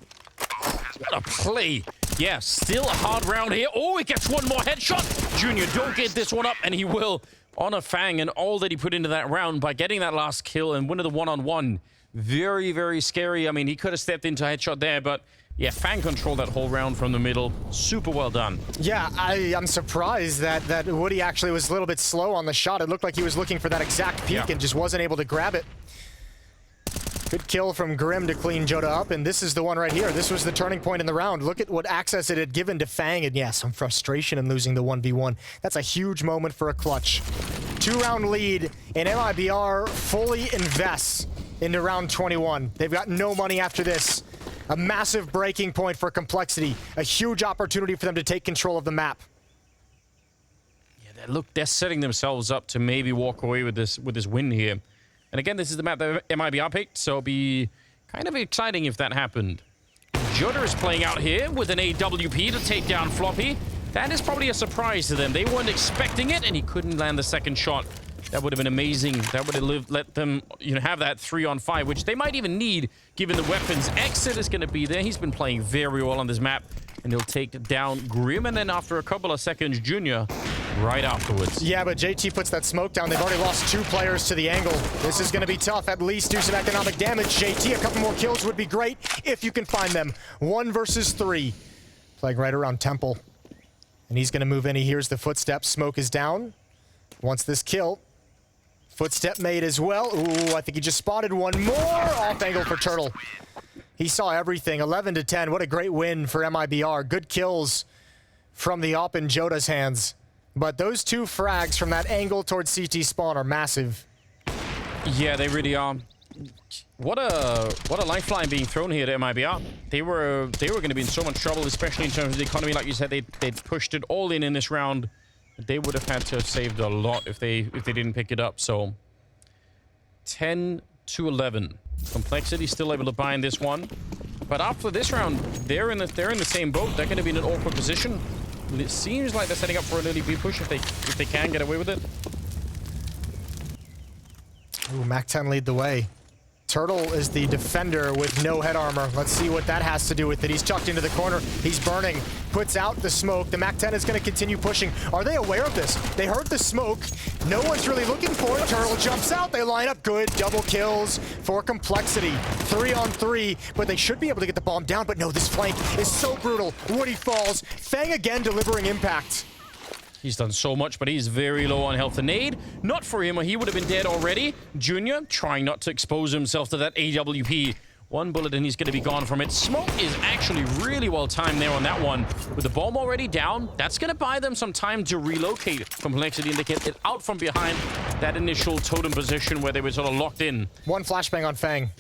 What a play. Yeah, still a hard round here. Oh, he gets one more headshot. Junior, don't get this one up, and he will on a Fang, and all that he put into that round by getting that last kill and winning the one-on-one. Very, very scary. I mean, he could have stepped into a headshot there, but yeah, Fang controlled that whole round from the middle. Super well done. Yeah, I'm surprised that Woody actually was a little bit slow on the shot. It looked like he was looking for that exact peak and just wasn't able to grab it. Good kill from Grim to clean Jota up, and this is the one right here. This was the turning point in the round. Look at what access it had given to Fang, and yeah, some frustration in losing the 1v1. That's a huge moment for a clutch. 2-round lead, and MIBR fully invests into round 21. They've got no money after this. A massive breaking point for Complexity. A huge opportunity for them to take control of the map. Yeah, look, they're setting themselves up to maybe walk away with this win here. And again, this is the map that MIBR picked, so it'll be kind of exciting if that happened. Jota is playing out here with an AWP to take down Floppy. That is probably a surprise to them. They weren't expecting it, and he couldn't land the second shot. That would have been amazing. That would have let them, have that 3-on-5, which they might even need, given the weapons. Exit is going to be there. He's been playing very well on this map, and he'll take down Grim, and then after a couple of seconds, Junior right afterwards. Yeah, but JT puts that smoke down. They've already lost 2 players to the angle. This is going to be tough. At least do some economic damage. JT, a couple more kills would be great if you can find them. 1 versus 3. Playing right around Temple. And he's going to move in. He hears the footsteps. Smoke is down. Wants this kill. Footstep made as well. Ooh, I think he just spotted one more. Off angle for Turtle. He saw everything. 11-10. What a great win for MIBR. Good kills from the op in Jota's hands. But those 2 frags from that angle towards CT spawn are massive. Yeah, they really are. What a lifeline being thrown here to MIBR. They were going to be in so much trouble, especially in terms of the economy. Like you said, they'd pushed it all in this round. They would have had to have saved a lot if they didn't pick it up. So 10-11. Complexity still able to bind this one. But after this round, they're in the same boat. They're going to be in an awkward position. It seems like they're setting up for an early B push if they can get away with it. Ooh, Mac-10 lead the way. Turtle is the defender with no head armor. Let's see what that has to do with it. He's tucked into the corner. He's burning. Puts out the smoke. The Mac-10 is going to continue pushing. Are they aware of this? They heard the smoke. No one's really looking for it. Turtle jumps out. They line up good. Double kills for Complexity. 3-on-3, but they should be able to get the bomb down. But no, this flank is so brutal. Woody falls. Fang again delivering impact. He's done so much, but he's very low on health and nade. Not for him, or he would have been dead already. Junior trying not to expose himself to that AWP. 1 bullet and he's going to be gone from it. Smoke is actually really well timed there on that one. With the bomb already down, that's going to buy them some time to relocate Complexity and they get it out from behind that initial totem position where they were sort of locked in. 1 flashbang on Fang.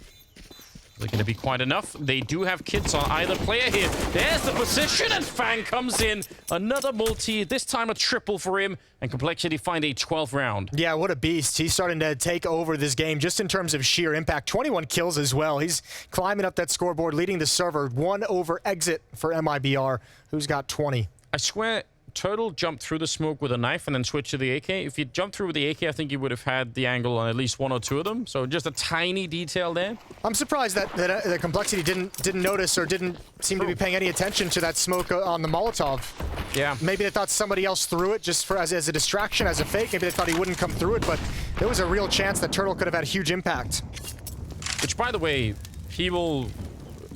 They're going to be quite enough. They do have kits on either player here. There's the position, and Fang comes in. Another multi, this time a triple for him, and Complexity find a 12th round. Yeah, what a beast. He's starting to take over this game just in terms of sheer impact. 21 kills as well. He's climbing up that scoreboard, leading the server. 1 over exit for MIBR, who's got 20. I swear, Turtle jumped through the smoke with a knife and then switched to the AK. If you jumped through with the AK, I think you would have had the angle on at least 1 or 2 of them. So just a tiny detail there. I'm surprised that Complexity didn't notice or didn't seem to be paying any attention to that smoke on the Molotov. Yeah. Maybe they thought somebody else threw it just as a distraction, as a fake. Maybe they thought he wouldn't come through it, but there was a real chance that Turtle could have had a huge impact. Which, by the way, people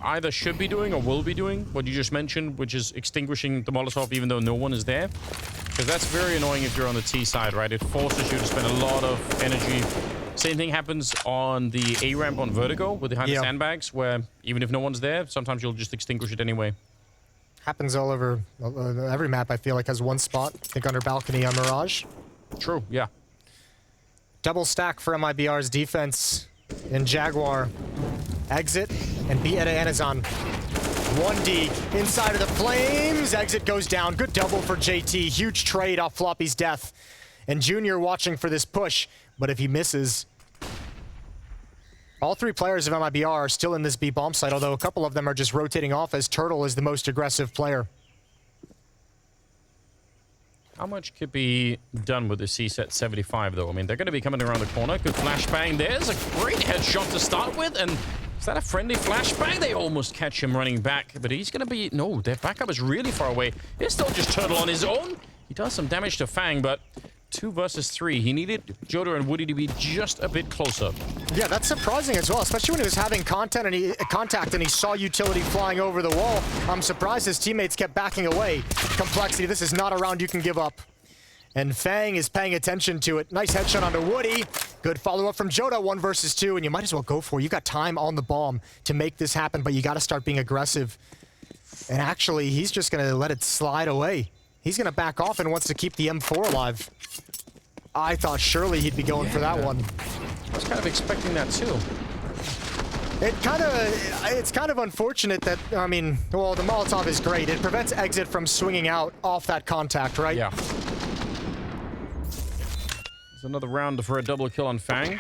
either should be doing or will be doing what you just mentioned, which is extinguishing the Molotov even though no one is there. Because that's very annoying if you're on the T side, right? It forces you to spend a lot of energy. Same thing happens on the A ramp on Vertigo with behind the sandbags, where even if no one's there, sometimes you'll just extinguish it anyway. Happens all over every map, I feel like, has one spot. I think under balcony on Mirage. True, yeah. Double stack for MIBR's defense in Jaguar. Exit and brehze Anazon. 1D inside of the flames. Exit goes down. Good double for JT. Huge trade off Floppy's death. And Junior watching for this push, but if he misses... All three players of MIBR are still in this B bomb site, although a couple of them are just rotating off as Turtle is the most aggressive player. How much could be done with the C-set 75, though? I mean, they're going to be coming around the corner. Good flashbang. There's a great headshot to start with, and is that a friendly flashbang? They almost catch him running back, but he's going to be... No, their backup is really far away. It's still just Turtle on his own. He does some damage to Fang, but 2 versus 3. He needed Jodo and Woody to be just a bit closer. Yeah, that's surprising as well, especially when he was having contact and he saw utility flying over the wall. I'm surprised his teammates kept backing away. Complexity, this is not a round you can give up. And Fang is paying attention to it. Nice headshot onto Woody. Good follow-up from Jodo, 1 versus 2, and you might as well go for it. You got time on the bomb to make this happen, but you got to start being aggressive. And actually, he's just going to let it slide away. He's going to back off and wants to keep the M4 alive. I thought surely he'd be going for that one. I was kind of expecting that too. It's kind of unfortunate that, I mean, well, the Molotov is great. It prevents Exit from swinging out off that contact, right? Yeah. There's another round for a double kill on Fang.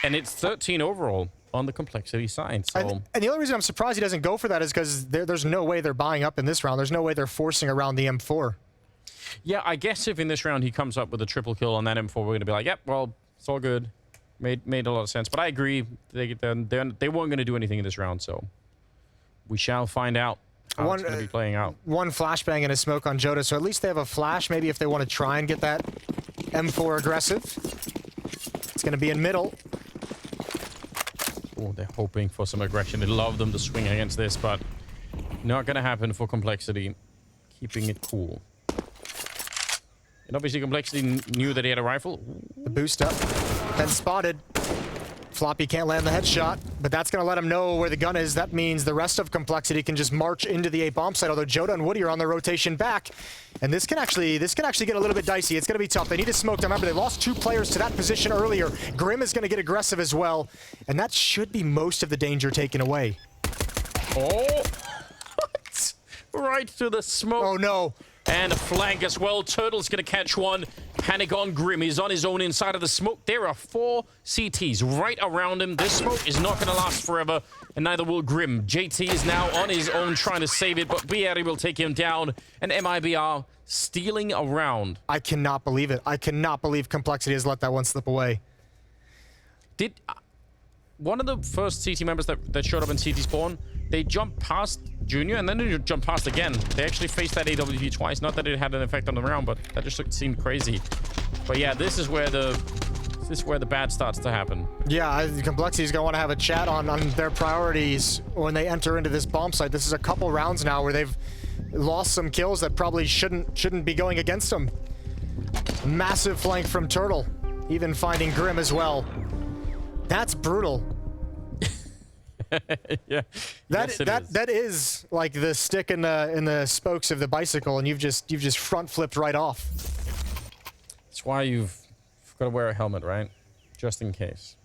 And it's 13 overall on the Complexity side, so... And the only reason I'm surprised he doesn't go for that is because there's no way they're buying up in this round. There's no way they're forcing around the M4. Yeah, I guess if in this round he comes up with a triple kill on that M4, we're going to be like, yep, well, it's all good. Made a lot of sense. But I agree, they weren't going to do anything in this round, so... We shall find out how it's going to be playing out. One flashbang and a smoke on Joda, so at least they have a flash. Maybe if they want to try and get that M4 aggressive. It's going to be in middle. Oh, they're hoping for some aggression. They'd love them to swing against this, but not going to happen for Complexity. Keeping it cool. And obviously Complexity knew that he had a rifle. The boost up. Then spotted. Floppy can't land the headshot, but that's going to let him know where the gun is. That means the rest of Complexity can just march into the A bomb site, although Joda and Woody are on the rotation back. And this can actually get a little bit dicey. It's going to be tough. They need to smoke. Remember, they lost 2 players to that position earlier. Grim is going to get aggressive as well, and that should be most of the danger taken away. Oh! What? Right to the smoke. Oh, no. And a flank as well. Turtle's going to catch one. Panic on Grim. He's on his own inside of the smoke. There are 4 CTs right around him. This smoke is not going to last forever, and neither will Grim. JT is now on his own trying to save it, but brehze will take him down. And MIBR stealing a round. I cannot believe it. I cannot believe Complexity has let that one slip away. Did one of the first CT members that showed up in CT spawn, they jumped past Junior, and then they jumped past again. They actually faced that AWP twice. Not that it had an effect on the round, but that just seemed crazy. But yeah, this is where the bad starts to happen. Yeah, Complexity's going to want to have a chat on their priorities when they enter into this bomb site. This is a couple rounds now where they've lost some kills that probably shouldn't be going against them. Massive flank from Turtle, even finding Grim as well. That's brutal. Yeah, that is like the stick in the spokes of the bicycle, and you've just front flipped right off. That's why you've got to wear a helmet, right? Just in case.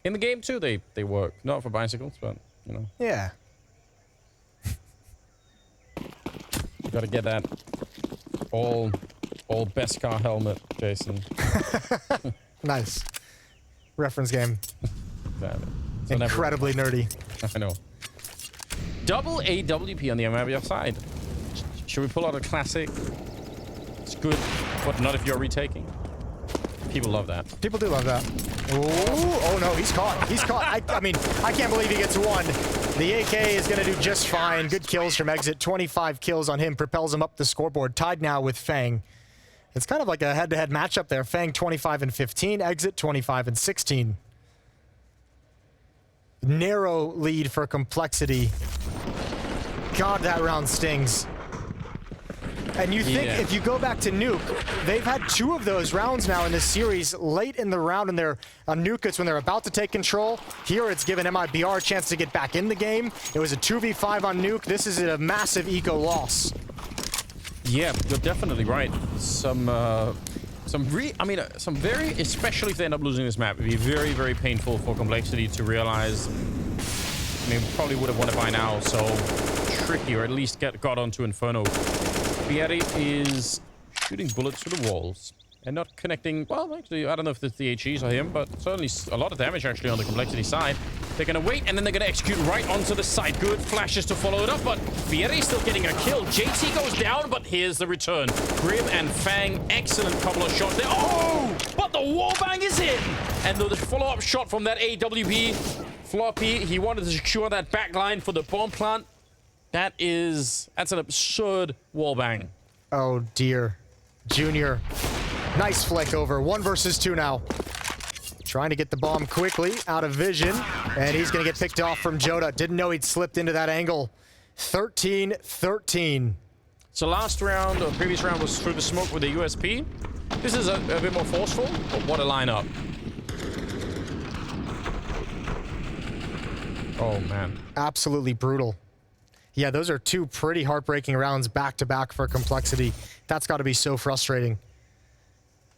In the game too, they work. Not for bicycles, but you know. Yeah. You got to get that all best car helmet, Jason. Nice. Reference game. Exactly. So incredibly nerdy. I know. Double AWP on the MIBR side. Should we pull out a classic? It's good, but not if you're retaking. People love that. People do love that. Ooh, oh no, he's caught. He's caught. I mean, I can't believe he gets one. The AK is going to do just fine. Good kills from Exit. 25 kills on him. Propels him up the scoreboard. Tied now with Fang. It's kind of like a head-to-head matchup there. Fang 25 and 15. Exit 25 and 16. narrow lead for Complexity. God, that round stings. And you think if you go back to Nuke, they've had 2 of those rounds now in this series late in the round, and they're on Nuke, it's when they're about to take control. Here it's given MIBR a chance to get back in the game. It was a 2v5 on Nuke. This is a massive eco loss. Yeah, you're definitely right. Some very, especially if they end up losing this map, it'd be very, very painful for Complexity to realize. I mean, probably would have won it by now, so tricky, or at least got onto Inferno. brehze is shooting bullets through the walls and not connecting. Well, actually, I don't know if it's the HEs or him, but certainly a lot of damage actually on the Complexity side. They're going to wait, and then they're going to execute right onto the side. Good flashes to follow it up, but brehze still getting a kill. JT goes down, but here's the return. Grim and Fang, excellent couple of shots there. Oh, but the wallbang is in. And the follow-up shot from that AWP floppy. He wanted to secure that backline for the bomb plant. That's an absurd wallbang. Oh dear. Junior. Nice flick over. 1 versus 2 now. Trying to get the bomb quickly out of vision. And he's going to get picked off from Joda. Didn't know he'd slipped into that angle. 13-13. So last round, or previous round, was through the smoke with the USP. This is a bit more forceful, but what a lineup. Oh, man. Absolutely brutal. Yeah, those are 2 pretty heartbreaking rounds back-to-back for Complexity. That's got to be so frustrating.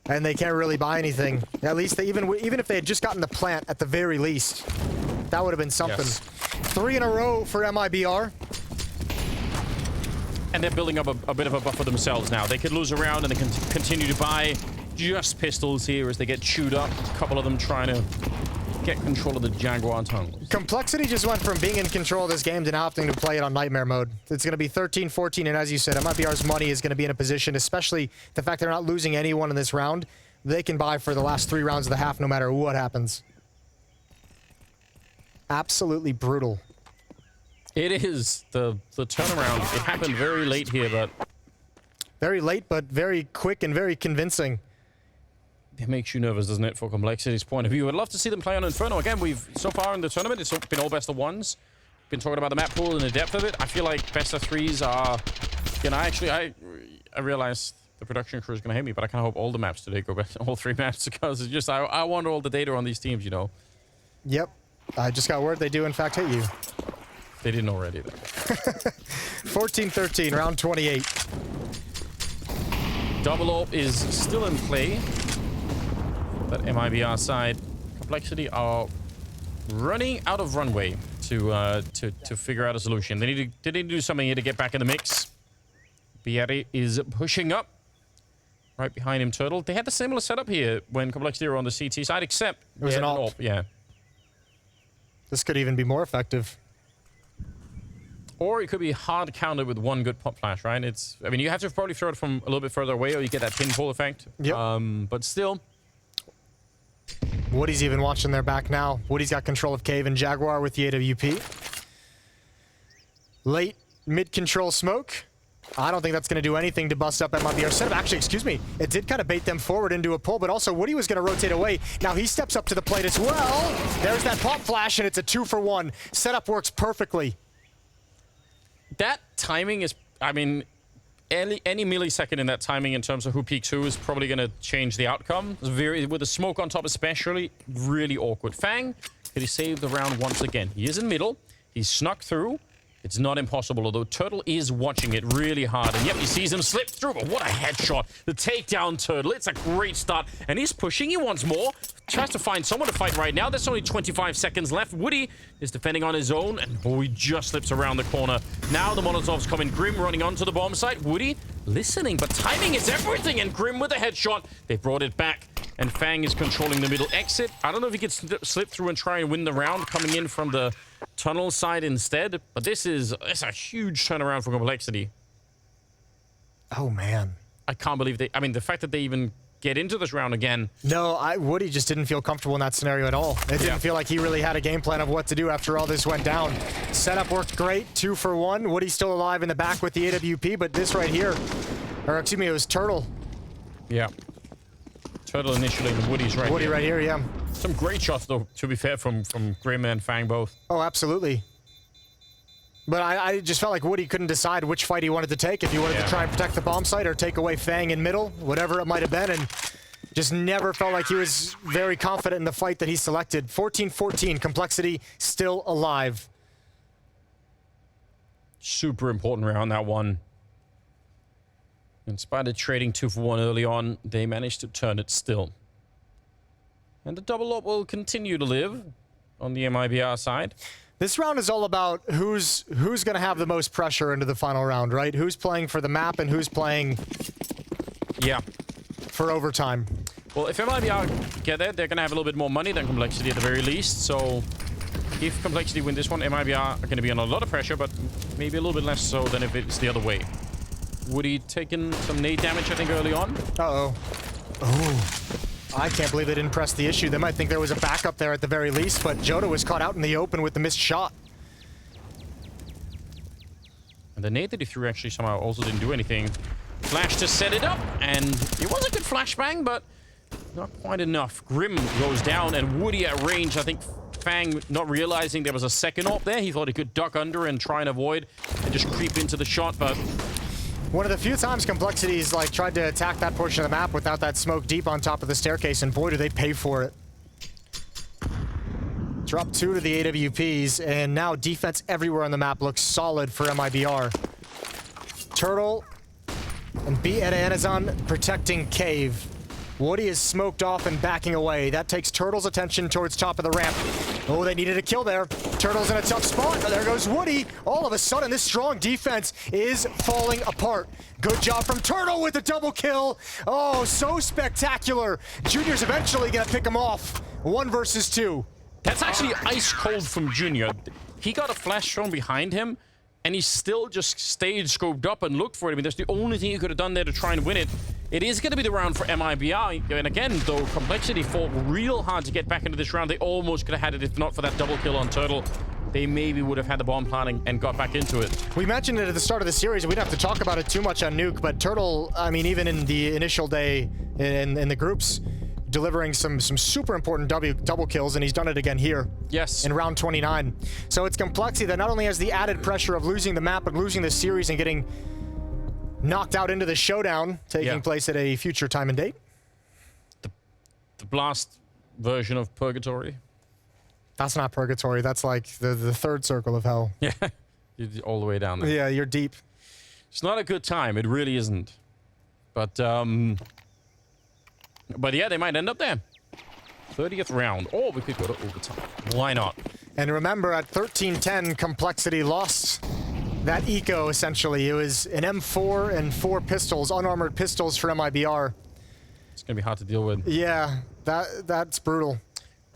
And they can't really buy anything. At least even if they had just gotten the plant at the very least, that would have been something. Yes. 3 in a row for MIBR. And they're building up a bit of a buffer themselves now. They could lose a round and they can continue to buy just pistols here as they get chewed up. A couple of them trying to get control of the Jaguar tunnels. Complexity just went from being in control of this game to now having to play it on Nightmare mode. It's going to be 13-14, and as you said, MIBR's money is going to be in a position, especially the fact they're not losing anyone in this round. They can buy for the last 3 rounds of the half no matter what happens. Absolutely brutal. It is the turnaround. It happened very late here, but... Very late, but very quick and very convincing. It makes you nervous, doesn't it, for Complexity's point of view. I'd love to see them play on Inferno. Again, so far in the tournament, it's been all best of 1s. Been talking about the map pool and the depth of it. I feel like best of 3s are... You know, actually, I realize the production crew is going to hate me, but I kind of hope all the maps today go best, all 3 maps, because it's just, I want all the data on these teams, you know. Yep. I just got word they do, in fact, hit you. They didn't already, though. 14-13, round 28. Double AWP is still in play. But MIBR side, Complexity are running out of runway to figure out a solution. They need to do something here to get back in the mix. brehze is pushing up. Right behind him, Turtle. They had the similar setup here when Complexity were on the CT side, except it was an AWP. Yeah. This could even be more effective. Or it could be hard countered with 1 good pop flash, right? I mean, you have to probably throw it from a little bit further away, or you get that pinfall effect. Yep. But still. Woody's even watching their back now. Woody's got control of Cave and Jaguar with the AWP. Late mid-control smoke. I don't think that's going to do anything to bust up MIBR setup. Actually, excuse me, it did kind of bait them forward into a pull, but also Woody was going to rotate away. Now he steps up to the plate as well. There's that pop flash, and it's a 2-for-1. Setup works perfectly. That timing is, I mean, any millisecond in that timing in terms of who peeks who is probably going to change the outcome. It's with the smoke on top especially, really awkward. Fang, could he save the round once again? He is in middle. He's snuck through. It's not impossible, although Turtle is watching it really hard. And yep, he sees him slip through, but what a headshot. The takedown, Turtle. It's a great start. And he's pushing. He wants more. Tries to find someone to fight right now. There's only 25 seconds left. Woody is defending on his own, and he just slips around the corner. Now the Molotovs come in. Grim running onto the bomb site. Woody listening, but timing is everything. And Grim with a headshot. They brought it back. And Fang is controlling the middle exit. I don't know if he could slip through and try and win the round coming in from the tunnel side instead. But it's a huge turnaround for Complexity. Oh, man. I can't believe I mean, the fact that they even get into this round again. No, Woody just didn't feel comfortable in that scenario at all. It didn't feel like he really had a game plan of what to do after all this went down. Setup worked great, 2-for-1. Woody's still alive in the back with the AWP, but this right here, or excuse me, it was Turtle. Yeah. Turtle initially, and Woody's right Woody here. right here, yeah. Some great shots, though, to be fair, from Grim and Fang both. Oh, absolutely. But I just felt like Woody couldn't decide which fight he wanted to take, if he wanted to try and protect the bomb site or take away Fang in middle, whatever it might have been, and just never felt like he was very confident in the fight that he selected. 14-14, Complexity still alive. Super important round, that one. In spite of trading 2 for 1 early on, they managed to turn it still. And the double up will continue to live on the MIBR side. This round is all about who's going to have the most pressure into the final round, right? Who's playing for the map and who's playing for overtime. Well, if MIBR get there, they're going to have a little bit more money than Complexity at the very least. So if Complexity win this one, MIBR are going to be under a lot of pressure, but maybe a little bit less so than if it's the other way. Woody taking some nade damage, I think, early on. Uh-oh. Oh. I can't believe they didn't press the issue. They might think there was a backup there at the very least, but Joda was caught out in the open with the missed shot. And the nade that he threw actually somehow also didn't do anything. Flash to set it up, and it was a good flashbang, but not quite enough. Grim goes down, and Woody at range. I think Fang, not realizing there was a second op there, he thought he could duck under and try and avoid and just creep into the shot, but one of the few times Complexity's like tried to attack that portion of the map without that smoke deep on top of the staircase, and boy, do they pay for it. Drop 2 to the AWPs, and now defense everywhere on the map looks solid for MIBR. Turtle and Amazon protecting Cave. Woody is smoked off and backing away. That takes Turtle's attention towards top of the ramp. Oh, they needed a kill there. Turtle's in a tough spot. There goes Woody. All of a sudden, this strong defense is falling apart. Good job from Turtle with the double kill. Oh, so spectacular. Junior's eventually going to pick him off. 1 versus 2. that's actually ice cold from Junior. He got a flash thrown behind him, and he still just stayed scoped up and looked for it. I mean, that's the only thing he could have done there to try and win it. It is going to be the round for MIBR. And again, though, Complexity fought real hard to get back into this round. They almost could have had it if not for that double kill on Turtle. They maybe would have had the bomb planning and got back into it. We mentioned it at the start of the series. We don't have to talk about it too much on Nuke, but Turtle, I mean, even in the initial day in the groups, delivering some super important double kills, and he's done it again here. Yes. In round 29. So it's Complexity that not only has the added pressure of losing the map, but losing the series and getting knocked out into the showdown, taking place at a future time and date. The blast version of Purgatory. That's not Purgatory. That's like the third circle of hell. Yeah, you're all the way down there. Yeah, you're deep. It's not a good time. It really isn't. But yeah, they might end up there. 30th round. Or we could go to overtime. Why not? And remember, at 13-10, Complexity lost that eco, essentially. It was an M4 and 4 pistols, unarmored pistols for MIBR. It's going to be hard to deal with. Yeah, that's brutal.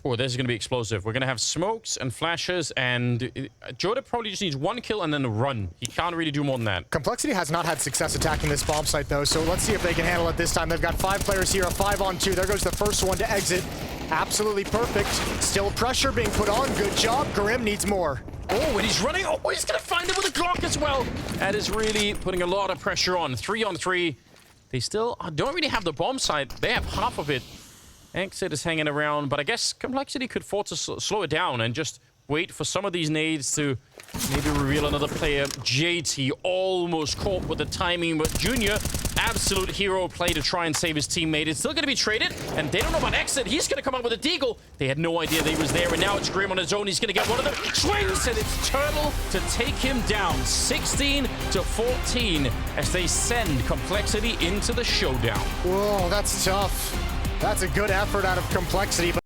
Oh, this is going to be explosive. We're going to have smokes and flashes, and Joda probably just needs 1 kill and then a run. He can't really do more than that. Complexity has not had success attacking this bomb site, though, so let's see if they can handle it this time. They've got 5 players here, a 5-on-2. There goes the first one to exit. Absolutely perfect. Still pressure being put on. Good job. Grim needs more. Oh, and he's running. Oh, he's going to find it with a Glock as well. That is really putting a lot of pressure on. 3-on-3. They still don't really have the bomb site. They have half of it. Exit is hanging around, but I guess Complexity could afford to slow it down and just wait for some of these nades to maybe reveal another player. JT almost caught with the timing, but Junior, absolute hero play to try and save his teammate. It's still going to be traded, and they don't know about Exit. He's going to come up with a deagle. They had no idea that he was there, and now it's Grim on his own. He's going to get one of them. Swings, and it's Turtle to take him down. 16-14 as they send Complexity into the showdown. Whoa, that's tough. That's a good effort out of Complexity.